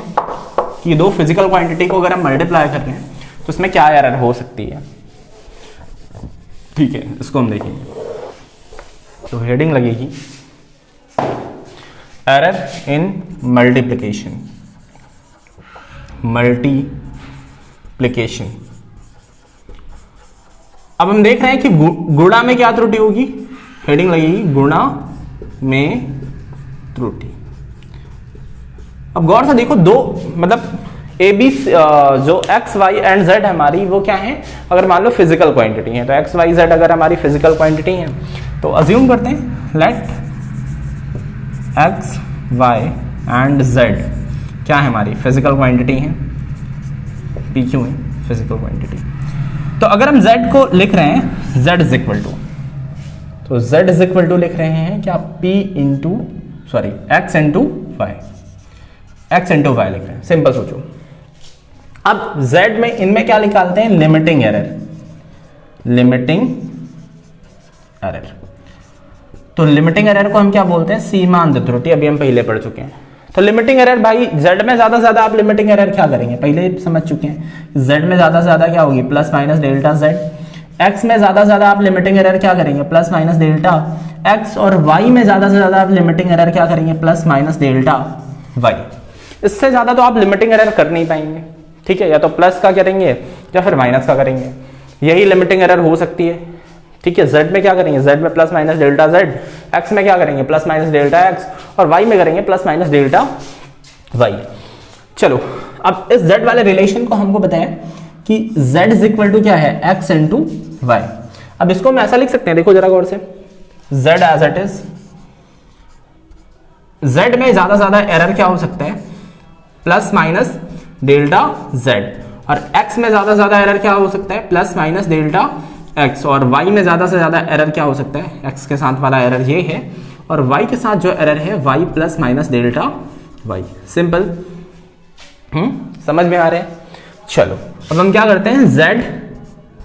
कि दो फिजिकल क्वांटिटी को अगर हम मल्टीप्लाई कर रहे हैं तो उसमें क्या एरर हो सकती है। ठीक है, इसको हम देखेंगे। तो हेडिंग लगेगी एरर इन मल्टीप्लिकेशन। अब हम देख रहे हैं कि गुणा में क्या त्रुटि होगी, हेडिंग लगेगी गुणा में त्रुटि। अब गौर से देखो, दो मतलब ए बी जो एक्स वाई एंड जेड हमारी वो क्या है, अगर मान लो फिजिकल क्वांटिटी है, तो एक्स वाई जेड अगर हमारी फिजिकल क्वांटिटी है तो अज्यूम करते हैं let x y and z क्या है, हमारी फिजिकल क्वांटिटी है, पी क्यू है फिजिकल क्वांटिटी। तो अगर हम z को लिख रहे हैं z इज इक्वल टू, तो z इज इक्वल टू लिख रहे हैं क्या, p into x into y, x into y लिख रहे हैं, सिंपल सोचो। अब z में इनमें क्या निकालते हैं, लिमिटिंग एरर। तो लिमिटिंग एरर को हम क्या बोलते हैं, सीमांत त्रुटि, अभी हम पहले पढ़ चुके हैं। तो लिमिटिंग एरर भाई z में ज्यादा से ज्यादा आप लिमिटिंग एरर क्या करेंगे, पहले समझ चुके हैं, z में ज्यादा से ज्यादा क्या होगी, plus minus delta z x में ज़्यादा से ज़्यादा आप लिमिटिंग एरर क्या करेंगे, प्लस माइनस डेल्टा x, और y में ज़्यादा से ज़्यादा आप लिमिटिंग एरर क्या करेंगे, प्लस माइनस डेल्टा y। इससे ज़्यादा तो आप लिमिटिंग एरर कर नहीं पाएंगे, ठीक है, या तो प्लस का करेंगे या फिर माइनस का करेंगे, यही लिमिटिंग एरर हो सकती है, ठीक है। z में क्या करेंगे, z में plus minus delta z, x में क्या करेंगे, प्लस माइनस डेल्टा x, और y में करेंगे प्लस माइनस डेल्टा y। चलो अब इस z वाले रिलेशन को हमको बताएं कि z इज इक्वल टू क्या है, x इंटू वाई। अब इसको हम ऐसा लिख सकते हैं, देखो जरा गौर से, z as it is, z में ज्यादा ज्यादा एरर क्या हो सकता है, प्लस माइनस डेल्टा z, और x में ज्यादा ज्यादा एरर क्या हो सकता है, प्लस माइनस डेल्टा x, और y में ज्यादा से ज्यादा एरर क्या हो सकता है, x के साथ वाला एरर ये है, और y के साथ जो एरर है y plus minus delta y। Simple, समझ में आ रहे हैं। चलो अब हम क्या करते हैं, z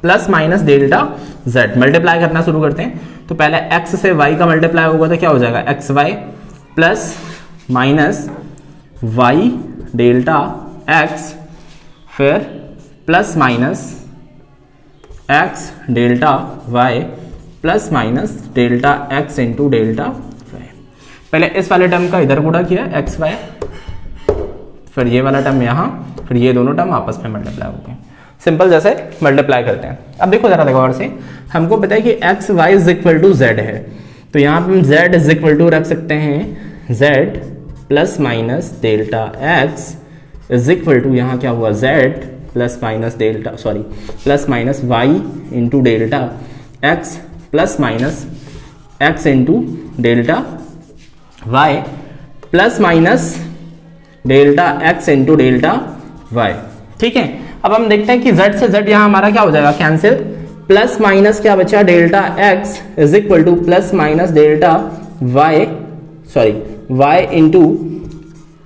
plus minus delta z multiply करना शुरू करते हैं। तो पहले x से y का मल्टीप्लाई होगा तो क्या हो जाएगा, x y plus minus y delta x, फिर plus minus x delta y plus minus delta x into delta y। पहले इस वाले टर्म का इधर गुणा किया एक्स वाई, फिर ये वाला टर्म यहाँ, फिर ये दोनों टर्म आपस में मल्टीप्लाई हो गए। सिंपल, जैसे मल्टीप्लाई करते हैं। अब देखो जरा, देखो और से हमको पता है कि x y is equal to z है, तो यहाँ पे हम जेड इज इक्वल टू रख सकते हैं z plus minus delta x is equal to, यहाँ क्या हुआ, z plus minus delta, sorry plus minus y into delta x plus minus x into delta y plus minus delta x into delta Y, ठीक है। अब हम देखते हैं कि z से z यहाँ हमारा क्या हो जाएगा, कैंसिल, प्लस माइनस क्या बचा, delta x is equal to plus minus delta y, sorry y into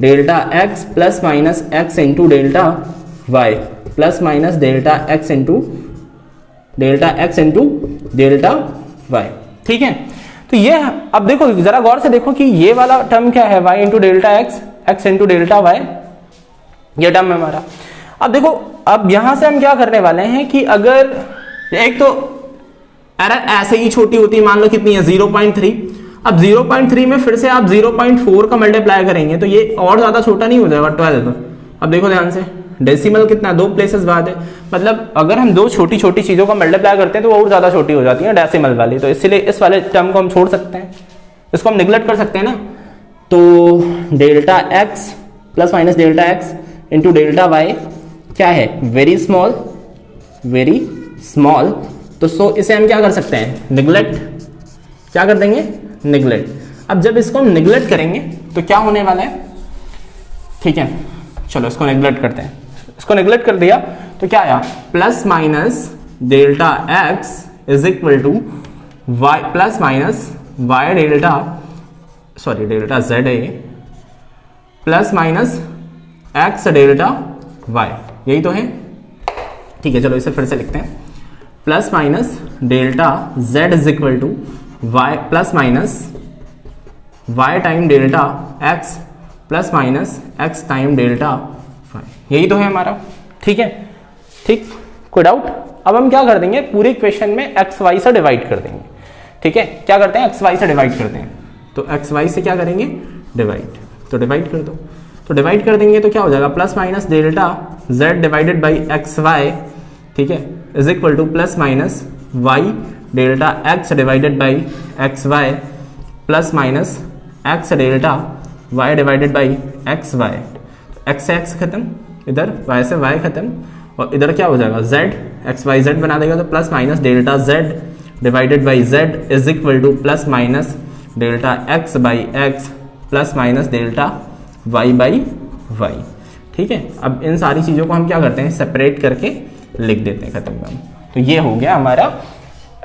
delta x plus minus x into delta y plus minus delta x into delta y, ठीक है। तो ये अब देखो जरा गौर से देखो कि ये वाला टर्म क्या है, y into delta x into delta y, ये टर्म है हमारा। अब देखो, अब यहां से हम क्या करने वाले हैं कि अगर एक तो एरर ऐसे ही छोटी होती है, मान लो कितनी है 0.3, अब 0.3 में फिर से आप 0.4 का मल्टीप्लाई करेंगे तो ये और ज्यादा छोटा नहीं हो जाएगा, 12। अब देखो ध्यान से, डेसिमल कितना, 2 प्लेसेस बाद है, मतलब अगर हम दो छोटी छोटी चीजों का मल्टीप्लाई करते हैं तो वो और ज्यादा छोटी हो जाती है डेसिमल वाली, तो इसलिए इस वाले टर्म को हम छोड़ सकते हैं, इसको हम निगलेक्ट कर सकते हैं ना। तो delta x plus minus delta x into delta y क्या है, वेरी स्मॉल, तो सो इसे हम क्या कर सकते हैं, निगलेक्ट, क्या कर देंगे, निगलेक्ट। अब जब इसको हम निगलेक्ट करेंगे तो क्या होने वाला है, ठीक है, चलो इसको निगलेक्ट करते हैं। इसको निगलेक्ट कर दिया तो क्या आया, plus minus delta x is equal to y plus minus y delta, sorry delta z है plus minus x delta y, यही तो है, ठीक है। चलो इसे फिर से लिखते हैं, plus minus delta z is equal to y plus minus y time delta x plus minus x time delta y, यही तो है हमारा, ठीक है, ठीक, कोई डाउट। अब हम क्या कर देंगे, पूरे इक्वेशन में एक्स वाई से डिवाइड कर देंगे, ठीक है। क्या करते हैं, एक्स वाई से डिवाइड करते हैं, तो एक्स वाई से क्या करेंगे, डिवाइड, तो डिवाइड कर दो, तो डिवाइड कर देंगे तो क्या हो जाएगा, plus minus delta z divided by x y, ठीक है, is equal to plus minus y delta x divided by x y plus minus x delta y divided by x y, x से x खत्म, इधर y से y खत्म, और इधर क्या हो जाएगा, z एक्स वाई जेड बना देगा, तो plus minus delta z divided by z is equal to plus minus delta x by x plus minus delta y by y, ठीक है। अब इन सारी चीज़ों को हम क्या करते हैं, सेपरेट करके लिख देते हैं, खत्म काम। तो ये हो गया हमारा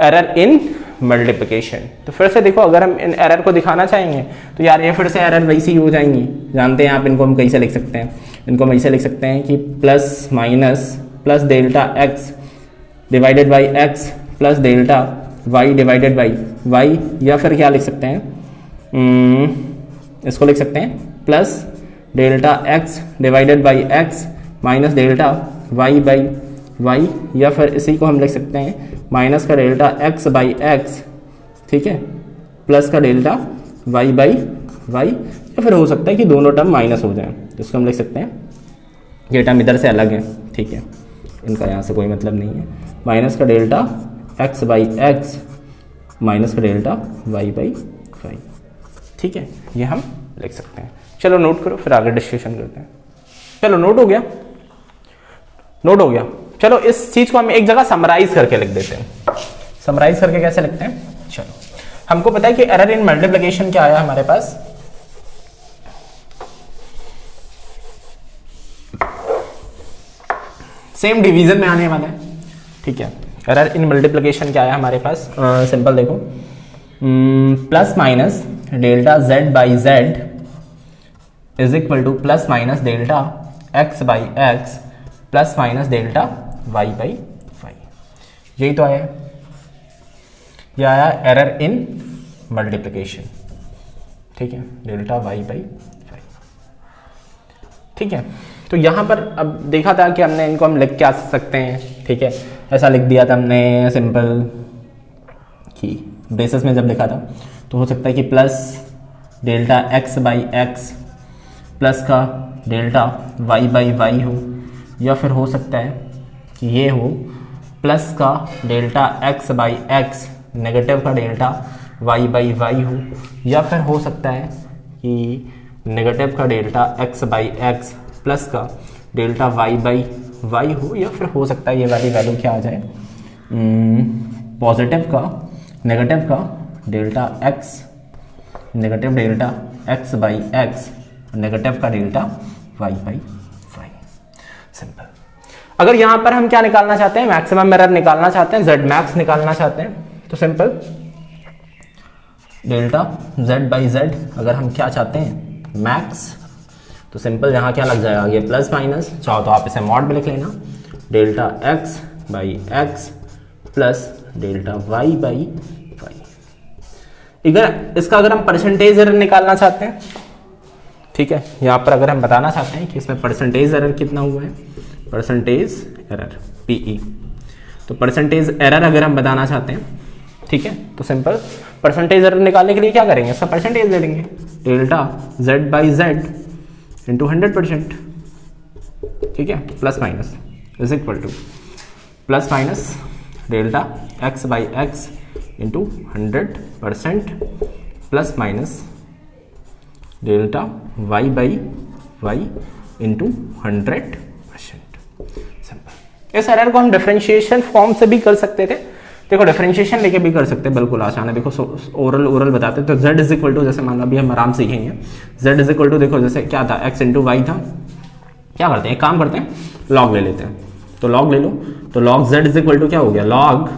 एरर इन मल्टीप्लिकेशन। तो फिर से देखो, अगर हम इन एरर को दिखाना चाहेंगे तो यार ये फिर से एरर वैसी ही हो जाएंगी, जानते हैं आप इनको हम कैसे लिख सकते हैं, इनको हम ऐसे लिख सकते हैं कि plus minus plus delta x divided by x plus delta y divided by y, या फिर क्या लिख सकते हैं, इसको लिख सकते हैं plus delta x divided by x minus delta y by y, या फिर इसी को हम लिख सकते हैं माइनस का डेल्टा एक्स बाई एक्स, ठीक है, प्लस का डेल्टा वाई बाई वाई, या फिर हो सकता है कि दोनों टर्म माइनस हो जाएं, तो इसको हम लिख सकते हैं ये टर्म इधर से अलग है, ठीक है, इनका यहाँ से कोई मतलब नहीं है, माइनस का delta x by x minus का डेल्टा वाई बाई वाई, ठीक है, ये हम लिख सकते हैं। चलो नोट करो, फिर आगे डिस्कशन करते हैं। चलो नोट हो गया, नोट हो गया। चलो इस चीज को हम एक जगह समराइज करके लिख देते हैं। समराइज करके कैसे लिखते हैं? चलो हमको पता है कि एरर इन मल्टीप्लिकेशन क्या आया हमारे पास, सेम डिवीजन में आने वाला है, ठीक है। एरर इन मल्टीप्लिकेशन क्या आया हमारे पास, सिंपल देखो, plus minus delta z by z is equal to plus minus delta x by x plus minus delta y by y, यही तो आया, ये आया एरर इन मल्टीप्लिकेशन, ठीक है, डेल्टा वाई बाई वाई, ठीक है। तो यहाँ पर अब देखा था कि हमने इनको हम लिख के आ सकते हैं, ठीक है, ऐसा लिख दिया था हमने सिंपल की बेसिस में जब लिखा था, तो हो सकता है कि plus delta x by x plus का डेल्टा वाई बाई वाई हो, या फिर हो सकता है कि ये हो प्लस का delta x by x negative का डेल्टा वाई बाई वाई हो, या फिर हो सकता है कि नेगेटिव का delta x by x plus का डेल्टा वाई बाई वाई हो, या फिर हो सकता है ये वाली वैल्यू क्या आ जाए, पॉजिटिव का नेगेटिव का delta x negative delta x by x negative का delta y by y, simple. अगर यहां पर हम क्या निकालना चाहते हैं, मैक्सिमम एरर निकालना चाहते हैं, जेड मैक्स निकालना चाहते हैं, तो simple delta z by Z, अगर हम क्या चाहते हैं मैक्स, तो सिंपल यहाँ क्या लग जाएगा, ये प्लस माइनस, चाहो तो आप इसे मॉड में लिख लेना, delta x by x plus delta y by y. इसका अगर हम परसेंटेज एरर निकालना चाहते हैं, ठीक है, यहाँ पर अगर हम बताना चाहते हैं कि इसमें परसेंटेज एरर कितना हुआ है, परसेंटेज एरर पीई, तो परसेंटेज एरर अगर हम बताना चाहते हैं, ठीक है, तो सिंपल परसेंटेज एरर निकालने के लिए क्या करेंगे, इसका परसेंटेज ले लेंगे, delta z by z into 100%, ठीक है, plus minus is equal to plus minus delta x by x into 100% plus minus delta y by y into 100%, simple. इस एरर को हम डिफरेंशिएशन फॉर्म से भी कर सकते थे, देखो डिफरेंशिएशन लेके भी कर सकते हैं, बिल्कुल आसान है। देखो ओरल बताते हैं, तो z इज इक्वल टू, जैसे मान लो अभी हम आराम सीखेंगे, z इज इक्वल टू, देखो जैसे क्या था x इंटू वाई था, क्या करते हैं, एक काम करते हैं, लॉग ले लेते हैं, तो लॉग ले लो, तो log z is equal to क्या हो गया, लॉग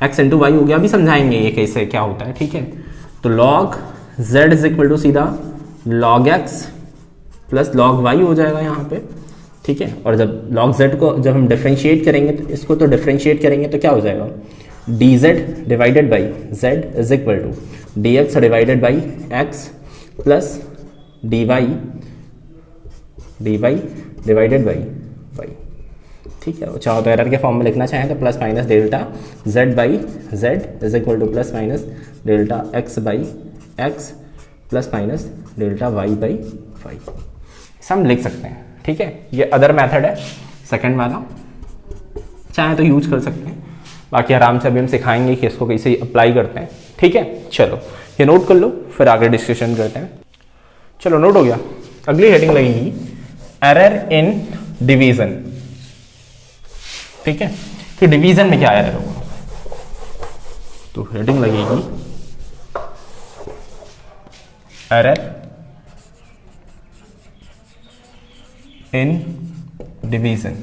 x इंटू वाई हो गया। अभी समझाएंगे ये कैसे क्या होता है, ठीक है। तो log z is equal to सीधा log x plus log y हो जाएगा यहाँ पे, ठीक है। और जब log z को जब हम डिफरेंशिएट करेंगे, तो इसको तो डिफरेंशिएट करेंगे तो क्या हो जाएगा, dz divided by z is equal to dx divided by x plus dy divided by y, ठीक है। चाहो तो एरर के फॉर्म में लिखना चाहें तो plus minus delta z by z is equal to plus minus delta x by x plus minus delta y by y, हम लिख सकते हैं, ठीक है। ये अदर मेथड है, सेकंड वाला, चाहे तो यूज कर सकते हैं, बाकी आराम से अभी हम सिखाएंगे कि इसको कैसे अप्लाई करते हैं, ठीक है। चलो ये नोट कर लो, फिर आगे डिस्कशन करते हैं। चलो नोट हो गया। अगली हेडिंग लगेगी एरर इन डिवीजन, ठीक है, कि डिवीजन में क्या एरर होगा, तो हेडिंग लगेगी एरर इन डिवीजन,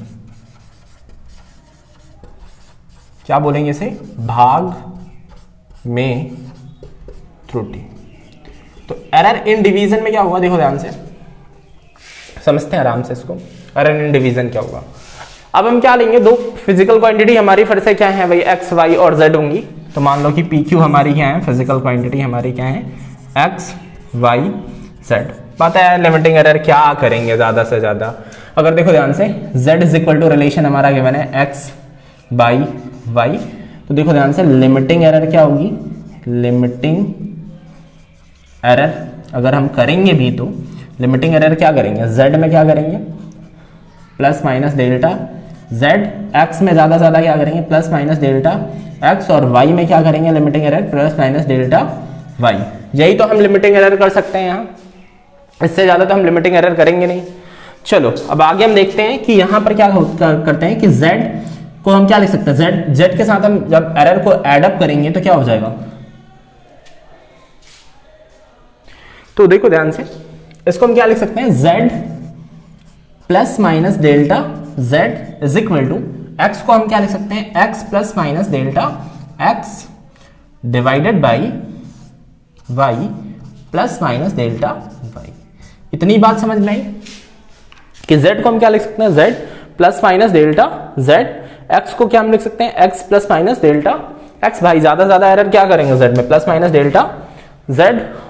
क्या बोलेंगे इसे, भाग में त्रुटि। तो एरर इन डिवीजन में क्या होगा, देखो ध्यान से समझते हैं आराम से इसको। एरर इन डिवीजन क्या होगा, अब हम क्या लेंगे, दो फिजिकल क्वांटिटी हमारी फिर से क्या है भाई, एक्स वाई और जेड होंगी। तो मान लो कि पी क्यू हमारी क्या है, फिजिकल क्वांटिटी हमारी क्या है, एक्स वाई जेड। पता है लिमिटिंग एरर क्या करेंगे, ज़्यादा से ज़्यादा अगर देखो ध्यान से z is equal to relation हमारा गिवन है x बाई y, तो देखो ध्यान से लिमिटिंग एरर क्या होगी, लिमिटिंग एरर अगर हम करेंगे भी तो लिमिटिंग एरर क्या करेंगे, z में क्या करेंगे plus minus delta z, x में ज्यादा ज्यादा क्या करेंगे प्लस माइनस डेल्टा x, और y में क्या करेंगे limiting error plus minus delta y। यही तो हम लिमिटिंग एरर कर सकते हैं यहाँ, इससे ज्यादा तो हम लिमिटिंग एरर करेंगे नहीं। चलो अब आगे हम देखते हैं कि यहाँ पर क्या करते हैं कि z को हम क्या लिख सकते हैं, z के साथ हम जब एरर को एडअप करेंगे तो क्या हो जाएगा, तो देखो ध्यान से इसको हम क्या लिख सकते हैं, z plus minus delta z is equal to x को हम क्या लिख सकते हैं, x plus minus delta x divided by y plus minus delta y। इतनी बात समझ में आई कि z को हम क्या लिख सकते हैं, z plus minus delta z, x को क्या हम लिख सकते हैं, x plus minus delta x। भाई ज्यादा ज्यादा एरर क्या करेंगे z में प्लस माइनस डेल्टा z,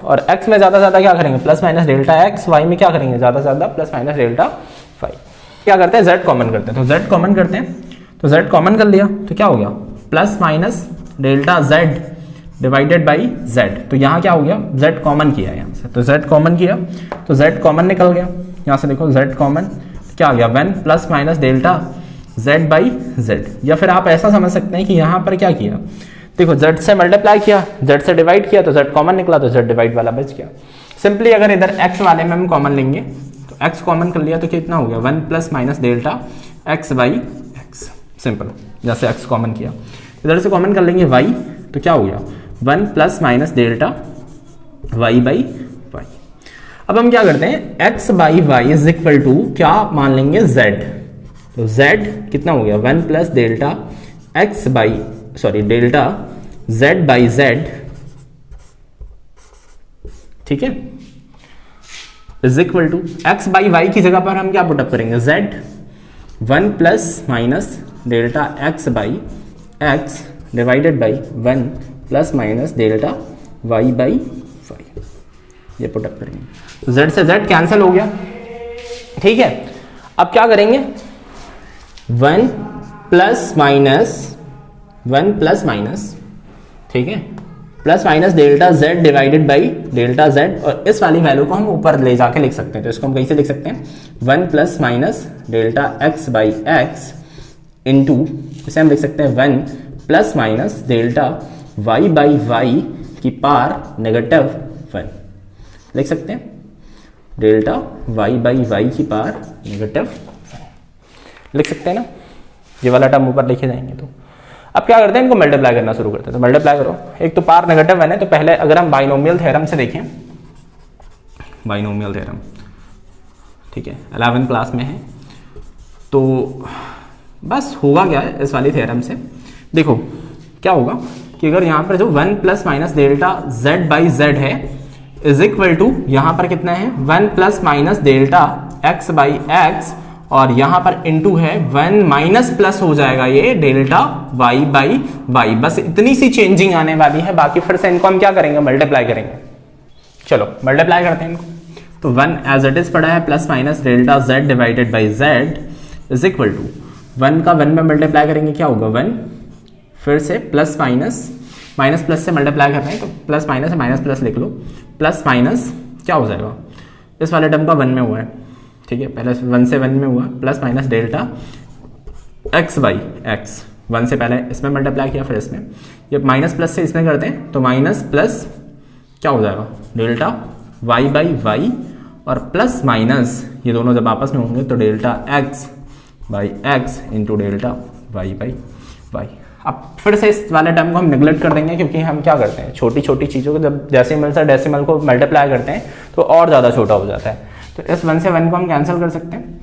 और x में ज्यादा ज्यादा क्या करेंगे plus minus delta x, y में क्या करेंगे ज्यादा ज्यादा प्लस माइनस डेल्टा y। क्या करते हैं z कॉमन करते हैं, तो z कॉमन करते हैं, तो z कॉमन कर लिया तो क्या हो गया plus minus delta z divided by z। तो यहाँ क्या हो गया, z कॉमन किया यहाँ से, तो z कॉमन किया तो z कॉमन निकल गया, यहाँ से देखो z कॉमन क्या आ गया 1 plus minus delta z by z। या फिर आप ऐसा समझ सकते हैं कि यहाँ पर क्या किया, देखो z से मल्टीप्लाई किया, z से डिवाइड किया तो z कॉमन निकला, तो z डिवाइड वाला बच गया। सिंपली अगर इधर x वाले में हम कॉमन लेंगे तो x कॉमन कर लिया तो कितना हो गया 1 plus minus delta x by x। Simple, जैसे x कॉमन किया इधर से कॉमन कर लेंगे y, तो क्या हो गया 1 plus minus delta y by y। अब हम क्या करते हैं, x by y is equal to क्या मान लेंगे z, तो z कितना हो गया 1 plus delta x by sorry delta z by z, ठीक है, is equal to x by y की जगह पर हम क्या पुटअप करेंगे z 1 plus minus delta x by x divided by 1 plus minus delta y by y, ये पुटअप करेंगे तो z से z कैंसिल हो गया, ठीक है। अब क्या करेंगे 1 प्लस माइनस ठीक है plus minus delta z divided by delta z, और इस वाली वैल्यू को हम ऊपर ले जाके लिख सकते हैं, तो इसको हम कैसे लिख सकते हैं 1 plus minus delta x by x into, इसे हम लिख सकते हैं 1 plus minus delta y by y की पावर नेगेटिव 1, लिख सकते हैं डेल्टा y बाई y की पावर नेगेटिव लिख सकते हैं ना, ये वाला टर्म ऊपर लिखे जाएंगे। तो अब क्या करते हैं, इनको मल्टीप्लाई करना शुरू करते हैं, तो मल्टीप्लाई करो, एक तो पावर नेगेटिव है, तो पहले अगर हम बाइनोमियल थ्योरम से देखें, बाइनोमियल थ्योरम ठीक है 11th क्लास में है, तो बस होगा क्या है इस वाली थ्योरम से, देखो क्या होगा कि अगर यहाँ पर जो 1 plus minus delta z by z है इज इक्वल टू यहाँ पर कितना है 1 plus minus delta x by x, और यहाँ पर इनटू है 1 माइनस प्लस हो जाएगा ये डेल्टा y बाई y। बस इतनी सी चेंजिंग आने वाली है, बाकी फिर से इनको हम क्या करेंगे मल्टीप्लाई करेंगे। चलो मल्टीप्लाई करते हैं इनको, तो 1 एज इट इज पड़ा है plus minus delta z divided by z is equal to 1 का 1 में मल्टीप्लाई करेंगे क्या होगा 1, फिर से प्लस माइनस प्लस से मल्टीप्लाई कर रहे हैं तो प्लस माइनस है माइनस प्लस लिख लो, प्लस माइनस क्या हो जाएगा इस वाले टर्म का 1 में हुआ है, ठीक है, पहले 1 से 1 में हुआ plus minus delta x by x, 1 से पहले इसमें मल्टीप्लाई किया फिर इसमें, ये माइनस प्लस से इसमें करते हैं तो माइनस प्लस क्या हो जाएगा डेल्टा y बाई y, और प्लस माइनस ये दोनों जब आपस में होंगे तो delta x by x into delta y by y। अब फिर से इस वाले टर्म को हम नेग्लेक्ट कर देंगे, क्योंकि हम क्या करते हैं छोटी छोटी चीज़ों को जब डेसिमल से डेसिमल को मल्टीप्लाई करते हैं तो और ज़्यादा छोटा हो जाता है, तो इस 1 से 1 को हम कैंसिल कर सकते हैं,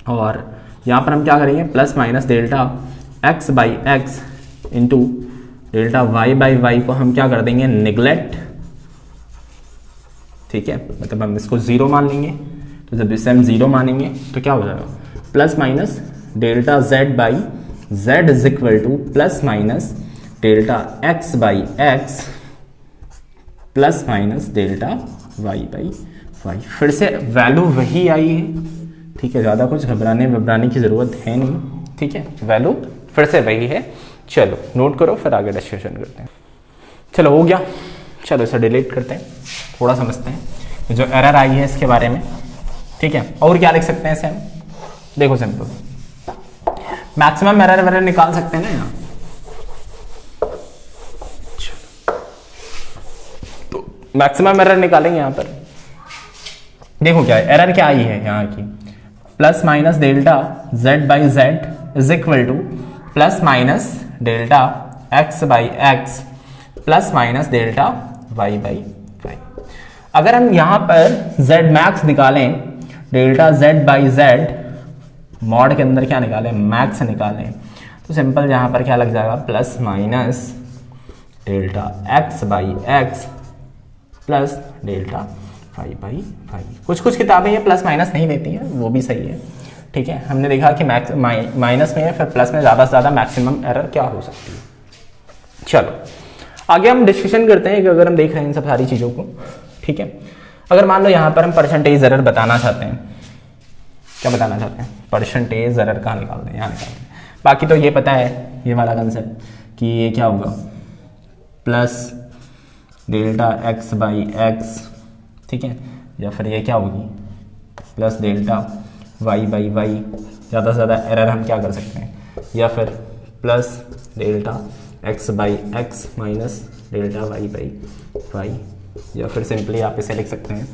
और यहाँ पर हम क्या करेंगे plus minus delta x by x into delta y by y को हम क्या कर देंगे नेग्लेक्ट, ठीक है, मतलब हम इसको 0 मान लेंगे, तो जब इसे हम 0 मानेंगे तो क्या हो जाएगा plus minus delta z by z is equal to plus minus delta x by x plus minus delta y by y। फिर से वैल्यू वही आई है ठीक है, ज़्यादा कुछ घबराने की ज़रूरत है नहीं, ठीक है, वैल्यू फिर से वही है। चलो नोट करो, फिर आगे डिस्कशन करते हैं। चलो हो गया, चलो इसे डिलीट करते हैं, थोड़ा समझते हैं जो एरर आई है इसके बारे में, ठीक है। और क्या लिख सकते हैं इसे हम, देखो सिंपल, मैक्सिमम एरर निकाल सकते हैं ना यहाँ, तो मैक्सिमम एरर निकालेंगे यहाँ पर। देखो क्या है, एरर क्या आई है यहाँ की, plus minus delta z by z is equal to plus minus delta x by x plus minus delta y by y. अगर हम यहाँ पर z मैक्स निकालें, delta z by z, mod के अंदर क्या निकालें, मैक्स निकालें, तो सिंपल यहाँ पर क्या लग जाएगा, plus minus delta x by x plus delta y by y. कुछ किताबें ये प्लस माइनस नहीं देती हैं, वो भी सही है, ठीक है। हमने देखा कि माइनस में फिर प्लस में ज़्यादा से ज़्यादा मैक्सिमम एरर क्या हो सकती है। चलो आगे हम डिस्कशन करते हैं कि अगर हम देख रहे हैं इन सब सारी चीज़ों को, ठीक है। अगर मान लो यहाँ पर हम परसेंटेज एरर बताना चाहते हैं, क्या बताना चाहते हैं, परसेंटेज एरर कहाँ निकालते हैं, यहाँ निकालते हैं। बाकी तो ये पता है, ये वाला कंसेप्ट कि ये क्या होगा, plus delta x by x, ठीक है, या फिर ये क्या होगी, plus delta y by y. ज़्यादा से ज़्यादा एरर हम क्या कर सकते हैं, या फिर plus delta x by x minus delta y by y, या फिर सिंपली आप इसे लिख सकते हैं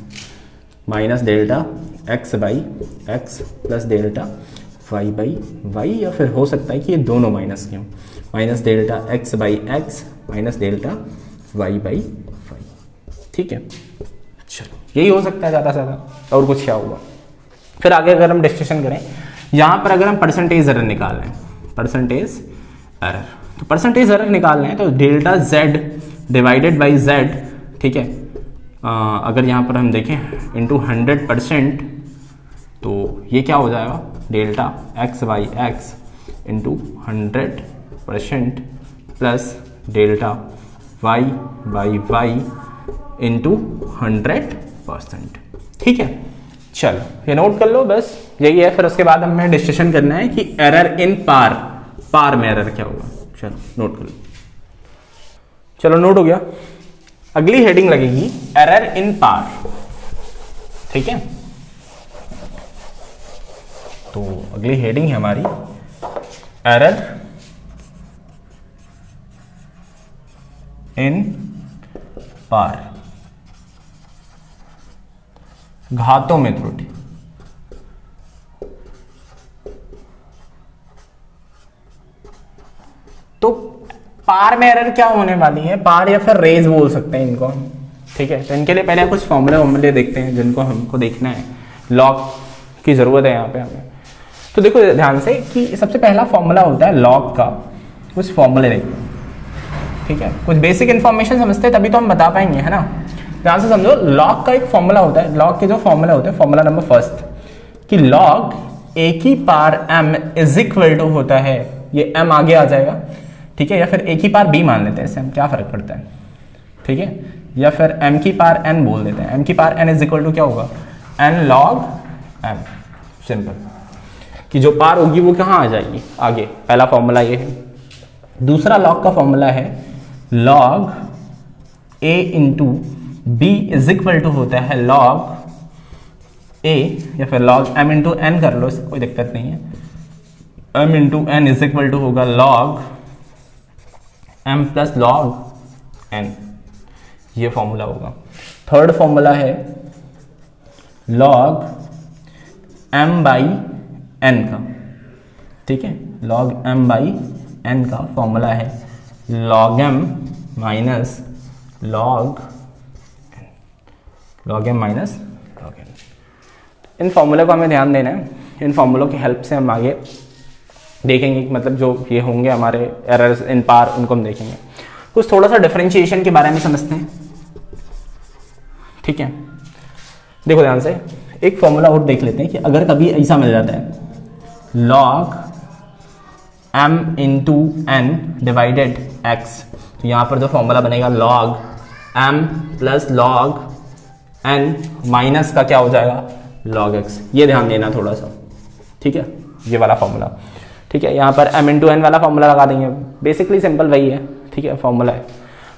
minus delta x by x plus delta y by y, या फिर हो सकता है कि ये दोनों माइनस के हों, minus delta x by x minus delta y by y, ठीक है। चलो यही हो सकता है ज़्यादा से ज़्यादा, और कुछ क्या होगा। फिर आगे अगर हम डिस्कशन करें, यहाँ पर अगर हम परसेंटेज एरर निकाल रहे हैं, परसेंटेज एरर, तो परसेंटेज एरर निकाल रहे हैं तो delta z divided by z, ठीक है। अगर यहाँ पर हम देखें इंटू 100%, तो ये क्या हो जाएगा, delta x by x into 100% plus delta y by y into 100%, ठीक है। चलो ये नोट कर लो, बस यही है। फिर उसके बाद हमें डिस्कशन करना है कि एरर इन पार में एरर क्या होगा। चलो नोट कर लो, चलो नोट हो गया। अगली हेडिंग लगेगी एरर इन पार, ठीक है। तो अगली हेडिंग है हमारी एरर इन पार, घातों में त्रुटि। तो पार में एरर क्या होने वाली है, पार या फिर रेज बोल सकते हैं इनको, ठीक है। तो इनके लिए पहले कुछ फॉर्मूले देखते हैं जिनको हमको देखना है, लॉग की जरूरत है यहाँ पे हमें। तो देखो ध्यान से कि सबसे पहला फॉर्मूला होता है लॉग का, कुछ फॉर्मूले देखते हैं, ठीक है। कुछ बेसिक इन्फॉर्मेशन समझते हैं तभी तो हम बता पाएंगे, है ना। ध्यान से समझो, लॉग का एक फॉर्मूला होता है, लॉग के जो फॉर्मूला होते हैं, फॉर्मूला नंबर फर्स्ट कि लॉग ए की पार m इज इक्वल टू होता है, ये m आगे आ जाएगा, ठीक है, या फिर ए की पार b मान लेते हैं, इससे हम क्या फर्क पड़ता है, ठीक है, या फिर m की पार n बोल देते हैं, m की पार n इज इक्वल टू क्या होगा, n log m, सिंपल, कि जो पार होगी वो कहाँ आ जाएगी आगे। पहला फॉर्मूला ये है। दूसरा लॉग का फॉर्मूला है log a into b is equal to होता है log a, या फिर log m इंटू n कर लो, इससे कोई दिक्कत नहीं है। m into n is equal to होगा log m plus log n, ये फॉर्मूला होगा। थर्ड फॉर्मूला है log m बाई n का, ठीक है, log m बाई n का फॉर्मूला है log m minus log m minus log n। इन फॉर्मूले को हमें ध्यान देना है, इन फॉर्मूलों की हेल्प से हम आगे देखेंगे कि मतलब जो ये होंगे हमारे एरर्स इन पार, उनको हम देखेंगे। कुछ थोड़ा सा डिफरेंशिएशन के बारे में समझते हैं, ठीक है। देखो ध्यान से, एक फॉर्मूला और देख लेते हैं कि अगर कभी ऐसा मिल जाता है log m into n divided x, तो यहाँ पर जो फॉर्मूला बनेगा log m plus log n minus का क्या हो जाएगा log x, ये ध्यान देना थोड़ा सा, ठीक है, ये वाला फॉर्मूला, ठीक है। यहाँ पर m इंटू एन वाला फॉर्मूला लगा देंगे, बेसिकली सिंपल वही है, ठीक है, फॉर्मूला है।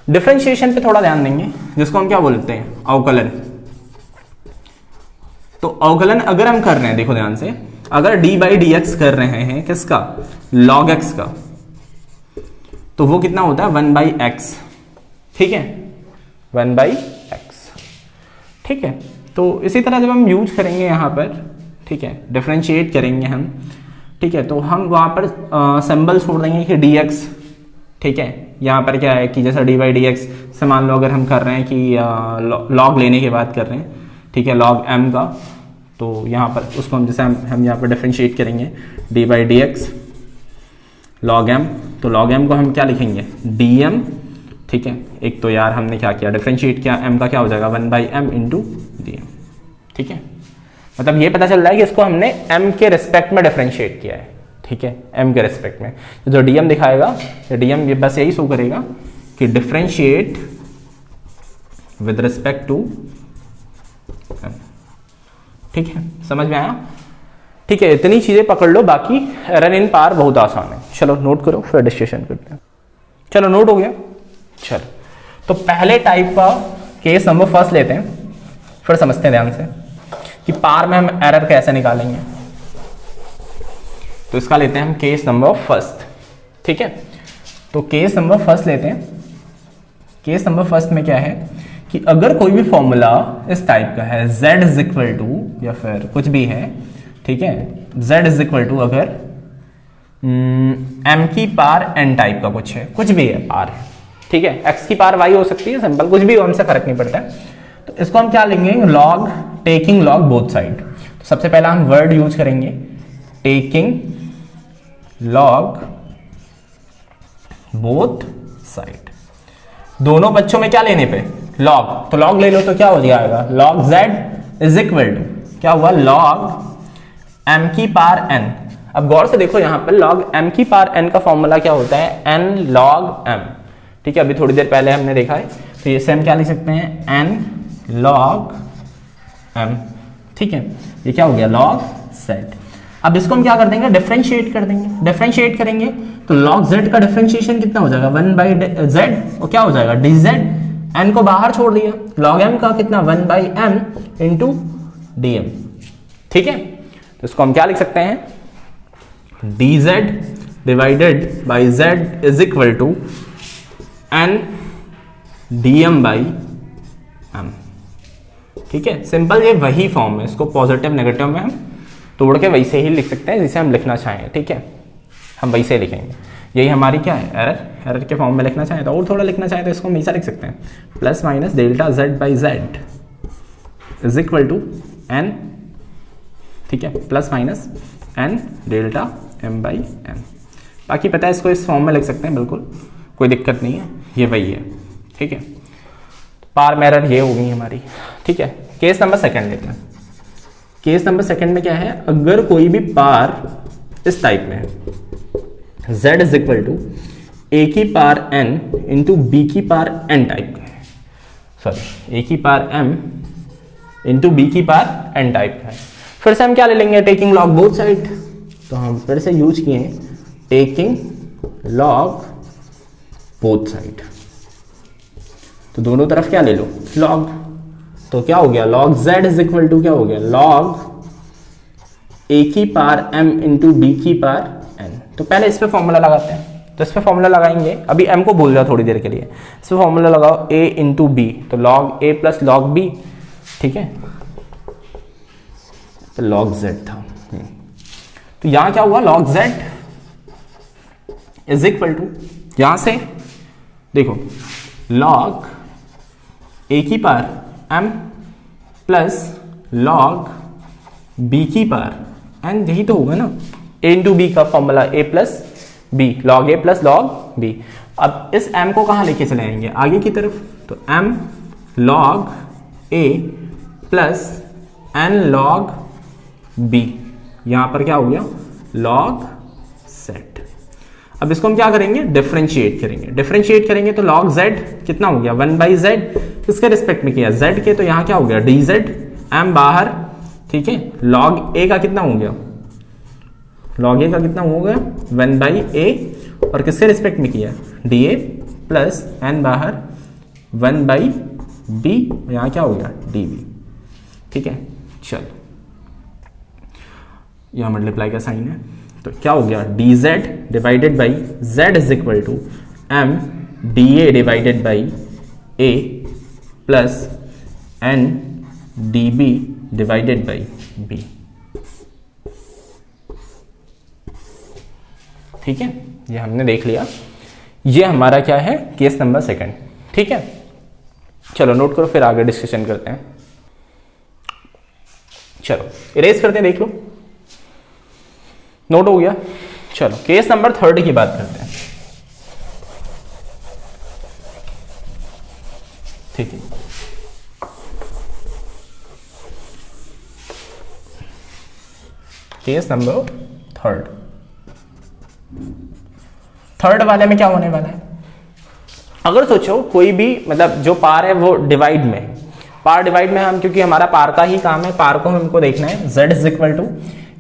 डिफरेंशिएशन पे थोड़ा ध्यान देंगे, जिसको हम क्या बोलते हैं, अवकलन। तो अवकलन अगर हम कर रहे हैं, देखो ध्यान से, अगर d बाई डी एक्स कर रहे हैं किसका, log x का, तो वो कितना होता है 1 बाई एक्स, ठीक है, 1 बाई एक्स, ठीक है। तो इसी तरह जब हम यूज करेंगे यहाँ पर, ठीक है, डिफरेंशिएट करेंगे हम, ठीक है, तो हम वहाँ पर सिंबल छोड़ देंगे कि dx, ठीक है। यहाँ पर क्या है कि जैसा d बाई डी एक्स से मान लो अगर हम कर रहे हैं कि log लेने की बात कर रहे हैं, ठीक है, log m का, तो यहाँ पर उसको हम जैसे हम यहाँ पर डिफरेंशिएट करेंगे d by D x log m, तो log m को हम क्या लिखेंगे, dm, ठीक है। एक तो यार हमने क्या किया, डिफरेंशिएट किया, m का क्या हो जाएगा 1 by m into d m, ठीक है। मतलब ये पता चल रहा है कि इसको हमने m के रिस्पेक्ट में डिफरेंशिएट किया है, ठीक है, m के रिस्पेक्ट में। जो dm दिखाएगा, dm ये बस यही शो करेगा कि differentiate with respect to m, ठीक है, समझ में आया, ठीक है। इतनी चीजें पकड़ लो, बाकी रन इन पार बहुत आसान है। चलो नोट करो, फिर डिस्कशन करते हैं। चलो नोट हो गया, चलो तो पहले टाइप का केस नंबर फर्स्ट लेते हैं, फिर समझते हैं ध्यान से कि पार में हम एरर कैसे निकालेंगे। तो इसका लेते हैं हम केस नंबर फर्स्ट, ठीक है। तो केस नंबर फर्स्ट लेते हैं। केस नंबर फर्स्ट में क्या है कि अगर कोई भी फॉर्मूला इस टाइप का है, z इज इक्वल टू, या फिर कुछ भी है, ठीक है, z इज इक्वल टू अगर m की पार n टाइप का कुछ है, कुछ भी है, पार है, ठीक है, x की पार y हो सकती है, सिंपल कुछ भी हो, हमसे फर्क नहीं पड़ता है। तो इसको हम क्या लेंगे, log, taking log both side. तो सबसे पहला हम वर्ड यूज करेंगे टेकिंग log बोथ साइड। दोनों बच्चों में क्या लेने पे, log, तो log ले लो तो क्या हो जाएगा, log z is equal to क्या हुआ, log m की पार n। अब गौर से देखो यहाँ पर log m की पार n का फॉर्मूला क्या होता है, n log m, ठीक है, अभी थोड़ी देर पहले हमने देखा है। तो ये से हम क्या लिख सकते हैं, n log m, ठीक है, ये क्या हो गया, log z। अब इसको हम क्या कर देंगे, डिफरेंशिएट कर देंगे। डिफरेंशिएट करेंगे तो log z का डिफरेंशिएशन कितना हो जाएगा, 1 बाई z, और क्या हो जाएगा dz, n को बाहर छोड़ दिया, log m का कितना 1 बाई m इंटू dm, ठीक है। तो इसको हम क्या लिख सकते हैं, dz divided by z is equal to n dm by m, ठीक है, सिंपल ये वही फॉर्म है। इसको पॉजिटिव नेगेटिव में हम तोड़ के वैसे ही लिख सकते हैं जिसे हम लिखना चाहें, ठीक है, हम वैसे ही लिखेंगे। यही हमारी क्या है, एरर के फॉर्म में लिखना चाहें तो, और थोड़ा लिखना चाहें तो इसको हम ऐसा लिख सकते हैं, plus minus delta z by z is equal to n, ठीक है, plus minus n delta m by m। बाकी पता है इसको इस फॉर्म में लिख सकते हैं, बिल्कुल कोई दिक्कत नहीं है, ये वही है, ठीक है। पार में एरर ये हो गई हमारी, ठीक है। केस नंबर सेकंड लेते हैं। केस नंबर सेकंड में क्या है, अगर कोई भी पार इस टाइप में है, z is equal to a की पार n इंटू b की पार n टाइप का है, सॉरी a की पार m इंटू b की पार n टाइप का है, फिर से हम क्या ले लेंगे, टेकिंग लॉग बोथ साइड। तो हम फिर से यूज किए टेकिंग लॉग बोथ साइड, तो दोनों तरफ क्या ले लो, लॉग। तो क्या हो गया, log z is equal to क्या हो गया, log a की पार m इंटू b की पार n। तो पहले इस पे फॉर्मूला लगाते हैं, तो इस पे फॉर्मूला लगाएंगे, अभी m को भूल जाओ थोड़ी देर के लिए, इस पे फॉर्मूला लगाओ a इंटू b, तो log a plus log b, ठीक है, तो log z था। तो यहां क्या हुआ, log z is equal to, यहां से देखो log a की पार m प्लस log b की पार n, यही तो होगा ना, a इंटू बी का formula a plus b, log a plus log b। अब इस m को कहां लेके चले जाएंगे, आगे की तरफ, तो m log a plus n log b, यहां पर क्या हो गया, log z। अब इसको हम क्या करेंगे, डिफरेंशिएट करेंगे। डिफरेंशिएट करेंगे तो log z कितना हो गया, 1 बाई z, किसके रिस्पेक्ट में किया, z के, तो यहाँ क्या हो गया dz, m बाहर ठीक है, log a का कितना हो गया, log a का कितना हो गया 1/a, और किसके रिस्पेक्ट में किया dA प्लस n बाहर 1/b, यहाँ क्या हो गया dB। ठीक है, चलो यहाँ मल्टीप्लाई का साइन है, तो क्या हो गया dz divided by z is equal to m dA divided by a plus n dB divided by b। ठीक है, ये हमने देख लिया, ये हमारा क्या है केस नंबर सेकंड। ठीक है, चलो नोट करो, फिर आगे डिस्कशन करते हैं। चलो इरेज करते हैं, देख लो, नोट हो गया। चलो केस नंबर थर्ड की बात करते हैं। ठीक है, केस नंबर थर्ड वाले में क्या होने वाला है, अगर सोचो कोई भी मतलब जो पार है वो डिवाइड में, पार डिवाइड में हम, क्योंकि हमारा पार का ही काम है, पार को हमको देखना है, z इज इक्वल टू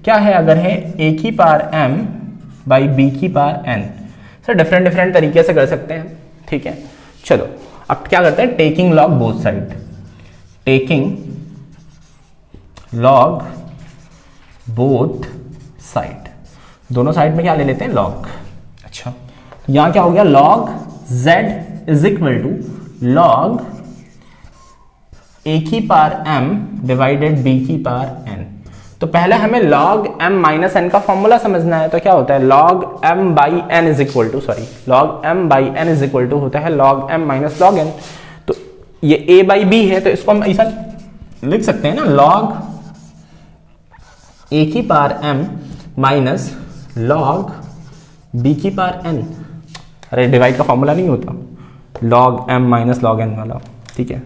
क्या है, अगर है a की पार m बाई b की पार n। सर डिफरेंट तरीके से कर सकते हैं। ठीक है, चलो अब क्या करते हैं, taking log both side, taking log both side, दोनों साइड में क्या ले लेते हैं लॉग। अच्छा, यहां क्या हो गया, log z is equal to log a की पार m डिवाइडेड b की पार n। तो पहले हमें log m माइनस n का फॉर्मूला समझना है, तो क्या होता है log m by n is equal to, sorry log m by n is equal to होता है log m minus log n। तो ये a बाई b है, तो इसको हम ऐसा लिख सकते हैं ना, log a की पार m माइनस log b की पार n। अरे डिवाइड का फॉर्मूला नहीं होता, log m minus log n वाला। ठीक है,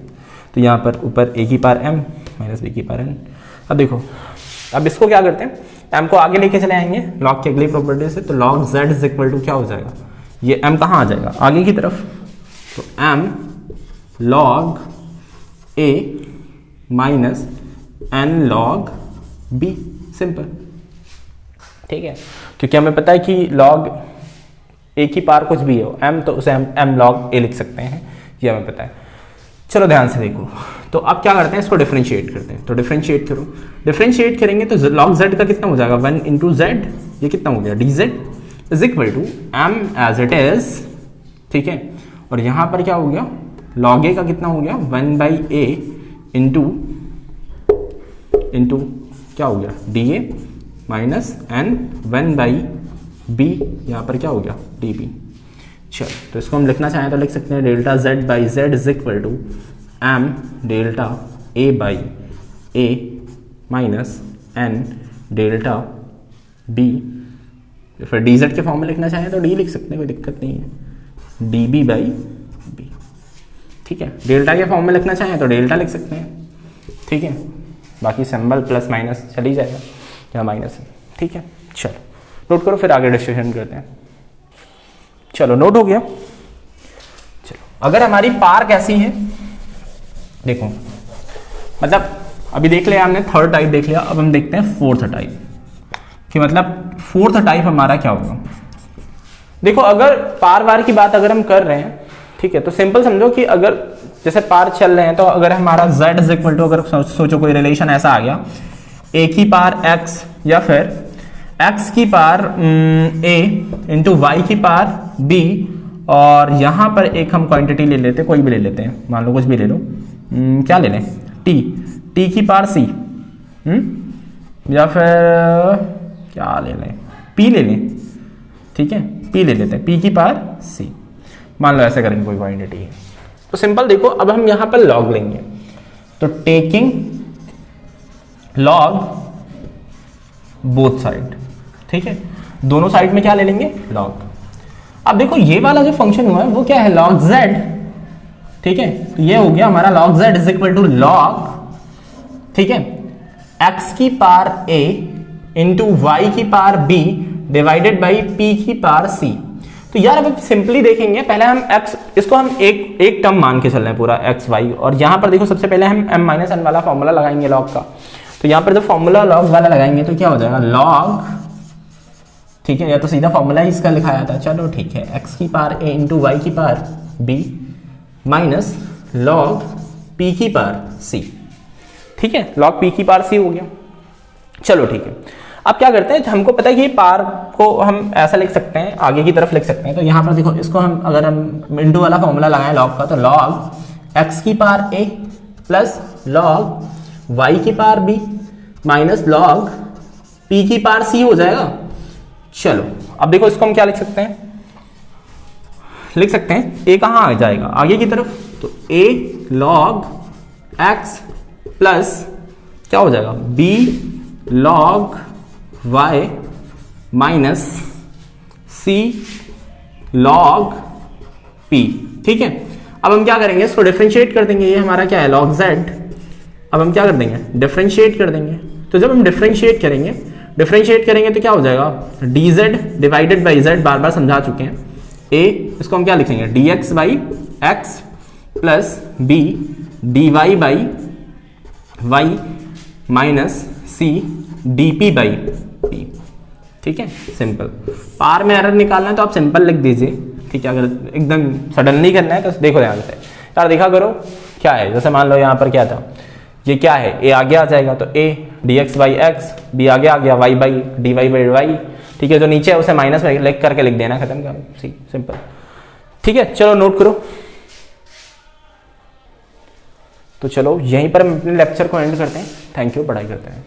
तो यहाँ पर ऊपर a की पार m माइनस b की पार n। अब देखो, अब इसको क्या करते हैं, m को आगे लेके चले आएंगे log की अगली प्रॉपर्टी से, तो log z is equal to क्या हो जाएगा, ये m कहाँ आ जाएगा आगे की तरफ, तो m log a minus n log b, simple. ठीक है, क्योंकि हमें पता है कि log a की पार कुछ भी हो m, तो उसे हम m log a लिख सकते हैं, ये हमें पता है। चलो ध्यान से देखो, तो अब क्या करते हैं, इसको डिफरेंशिएट करते हैं, तो डिफरेंशिएट करो, डिफरेंशिएट करेंगे तो log z का कितना हो जाएगा 1 इंटू जेड, ये कितना हो गया dz is equal to m as it is. ठीक है, और यहाँ पर क्या हो गया, log a का कितना हो गया 1/a इंटू क्या हो गया dA माइनस n 1/b, यहाँ पर क्या हो गया dB। चलो, तो इसको हम लिखना चाहें तो लिख सकते हैं delta z by z is equal to m delta a by a minus n delta b। फिर dz के फॉर्म में लिखना चाहें तो d लिख सकते हैं, कोई दिक्कत नहीं है, db बाई b। ठीक है, डेल्टा के फॉर्म में लिखना चाहें तो डेल्टा लिख सकते हैं। ठीक है, बाकी सिंबल प्लस माइनस चल ही जाएगा या माइनस है। ठीक है, चलो नोट करो, फिर आगे डिस्कशन करते हैं। चलो नोट हो गया। चलो, अगर हमारी पार कैसी है, देखो मतलब अभी देख लिया हमने थर्ड टाइप देख लिया, अब हम देखते हैं फोर्थ टाइप कि मतलब फोर्थ टाइप हमारा क्या होगा। देखो, अगर पार वार की बात अगर हम कर रहे हैं, ठीक है, तो सिंपल समझो कि अगर जैसे पार चल रहे हैं, तो अगर हमारा z इज इक्वल टू, अगर सोचो कोई रिलेशन ऐसा आ गया a की पार x या फिर x की पार a इंटू वाई की पार b, और यहां पर एक हम क्वांटिटी ले लेते हैं, कोई भी ले लेते हैं, मान लो कुछ भी ले लो, क्या ले लें t की पार c, या फिर क्या ले लें p ले लें। ठीक है, p ले लेते हैं, p की पार c, मान लो ऐसे करेंगे कोई क्वांटिटी है। तो सिंपल देखो, अब हम यहां पर लॉग लेंगे, तो टेकिंग लॉग बोथ साइड। ठीक है, दोनों साइड में क्या ले लेंगे लॉग। अब देखो ये वाला जो फंक्शन हुआ है वो क्या है log z। ठीक है, तो ये हो गया हमारा log z is equal to log, ठीक है, x की पार a इंटू वाई की पार b डिवाइडेड बाई p की पार c। तो यार अब सिंपली देखेंगे, पहले हम x, इसको हम एक टर्म मान के चल रहे हैं पूरा x y, और यहां पर देखो सबसे पहले हम m माइनस n वाला फॉर्मूला लगाएंगे log का। तो यहाँ पर जब फॉर्मूला लॉग वाला लगाएंगे तो क्या हो जाएगा, लॉग, ठीक है, या तो सीधा फॉर्मूला ही इसका लिखाया था, चलो ठीक है, x की पावर a इंटू वाई की power b minus log p की पावर c, ठीक है, लॉग p की पावर c हो गया। चलो ठीक है, अब क्या करते हैं, हमको पता है कि पार को हम ऐसा लिख सकते हैं, आगे की तरफ लिख सकते हैं, तो यहाँ पर देखो इसको हम अगर हम इंटू वाला फॉर्मूला लगाएं लॉग का, तो लॉग x की power a plus log y की power b minus log p की पावर c हो जाएगा। चलो अब देखो इसको हम क्या लिख सकते हैं, लिख सकते हैं a कहाँ आ जाएगा आगे की तरफ, तो a लॉग x प्लस क्या हो जाएगा b log y minus c log p, ठीक है। अब हम क्या करेंगे, इसको डिफरेंशिएट कर देंगे, ये हमारा क्या है लॉग z, अब हम क्या कर देंगे, डिफरेंशिएट कर देंगे। तो जब हम डिफरेंशिएट करेंगे तो क्या हो जाएगा, dz डिवाइडेड बाई z, बार बार समझा चुके हैं, a इसको हम क्या लिखेंगे dx by x plus b dy by y minus c dp by p, ठीक है, सिंपल। पार में एरर निकालना है तो आप सिंपल लिख दीजिए, ठीक है, अगर एकदम सडनली करना है तो देखो ध्यान से यार, देखा करो क्या है, जैसे मान लो यहाँ पर क्या था, ये क्या है, a आगे आ जाएगा तो a dx by x, b आगे आ गया y by dy by y, ठीक है, जो नीचे है उसे माइनस में लिख करके लिख देना, खत्म काम, सिंपल, ठीक है। चलो नोट करो, तो चलो यहीं पर हम अपने लेक्चर को एंड करते हैं, थैंक यू, पढ़ाई करते हैं।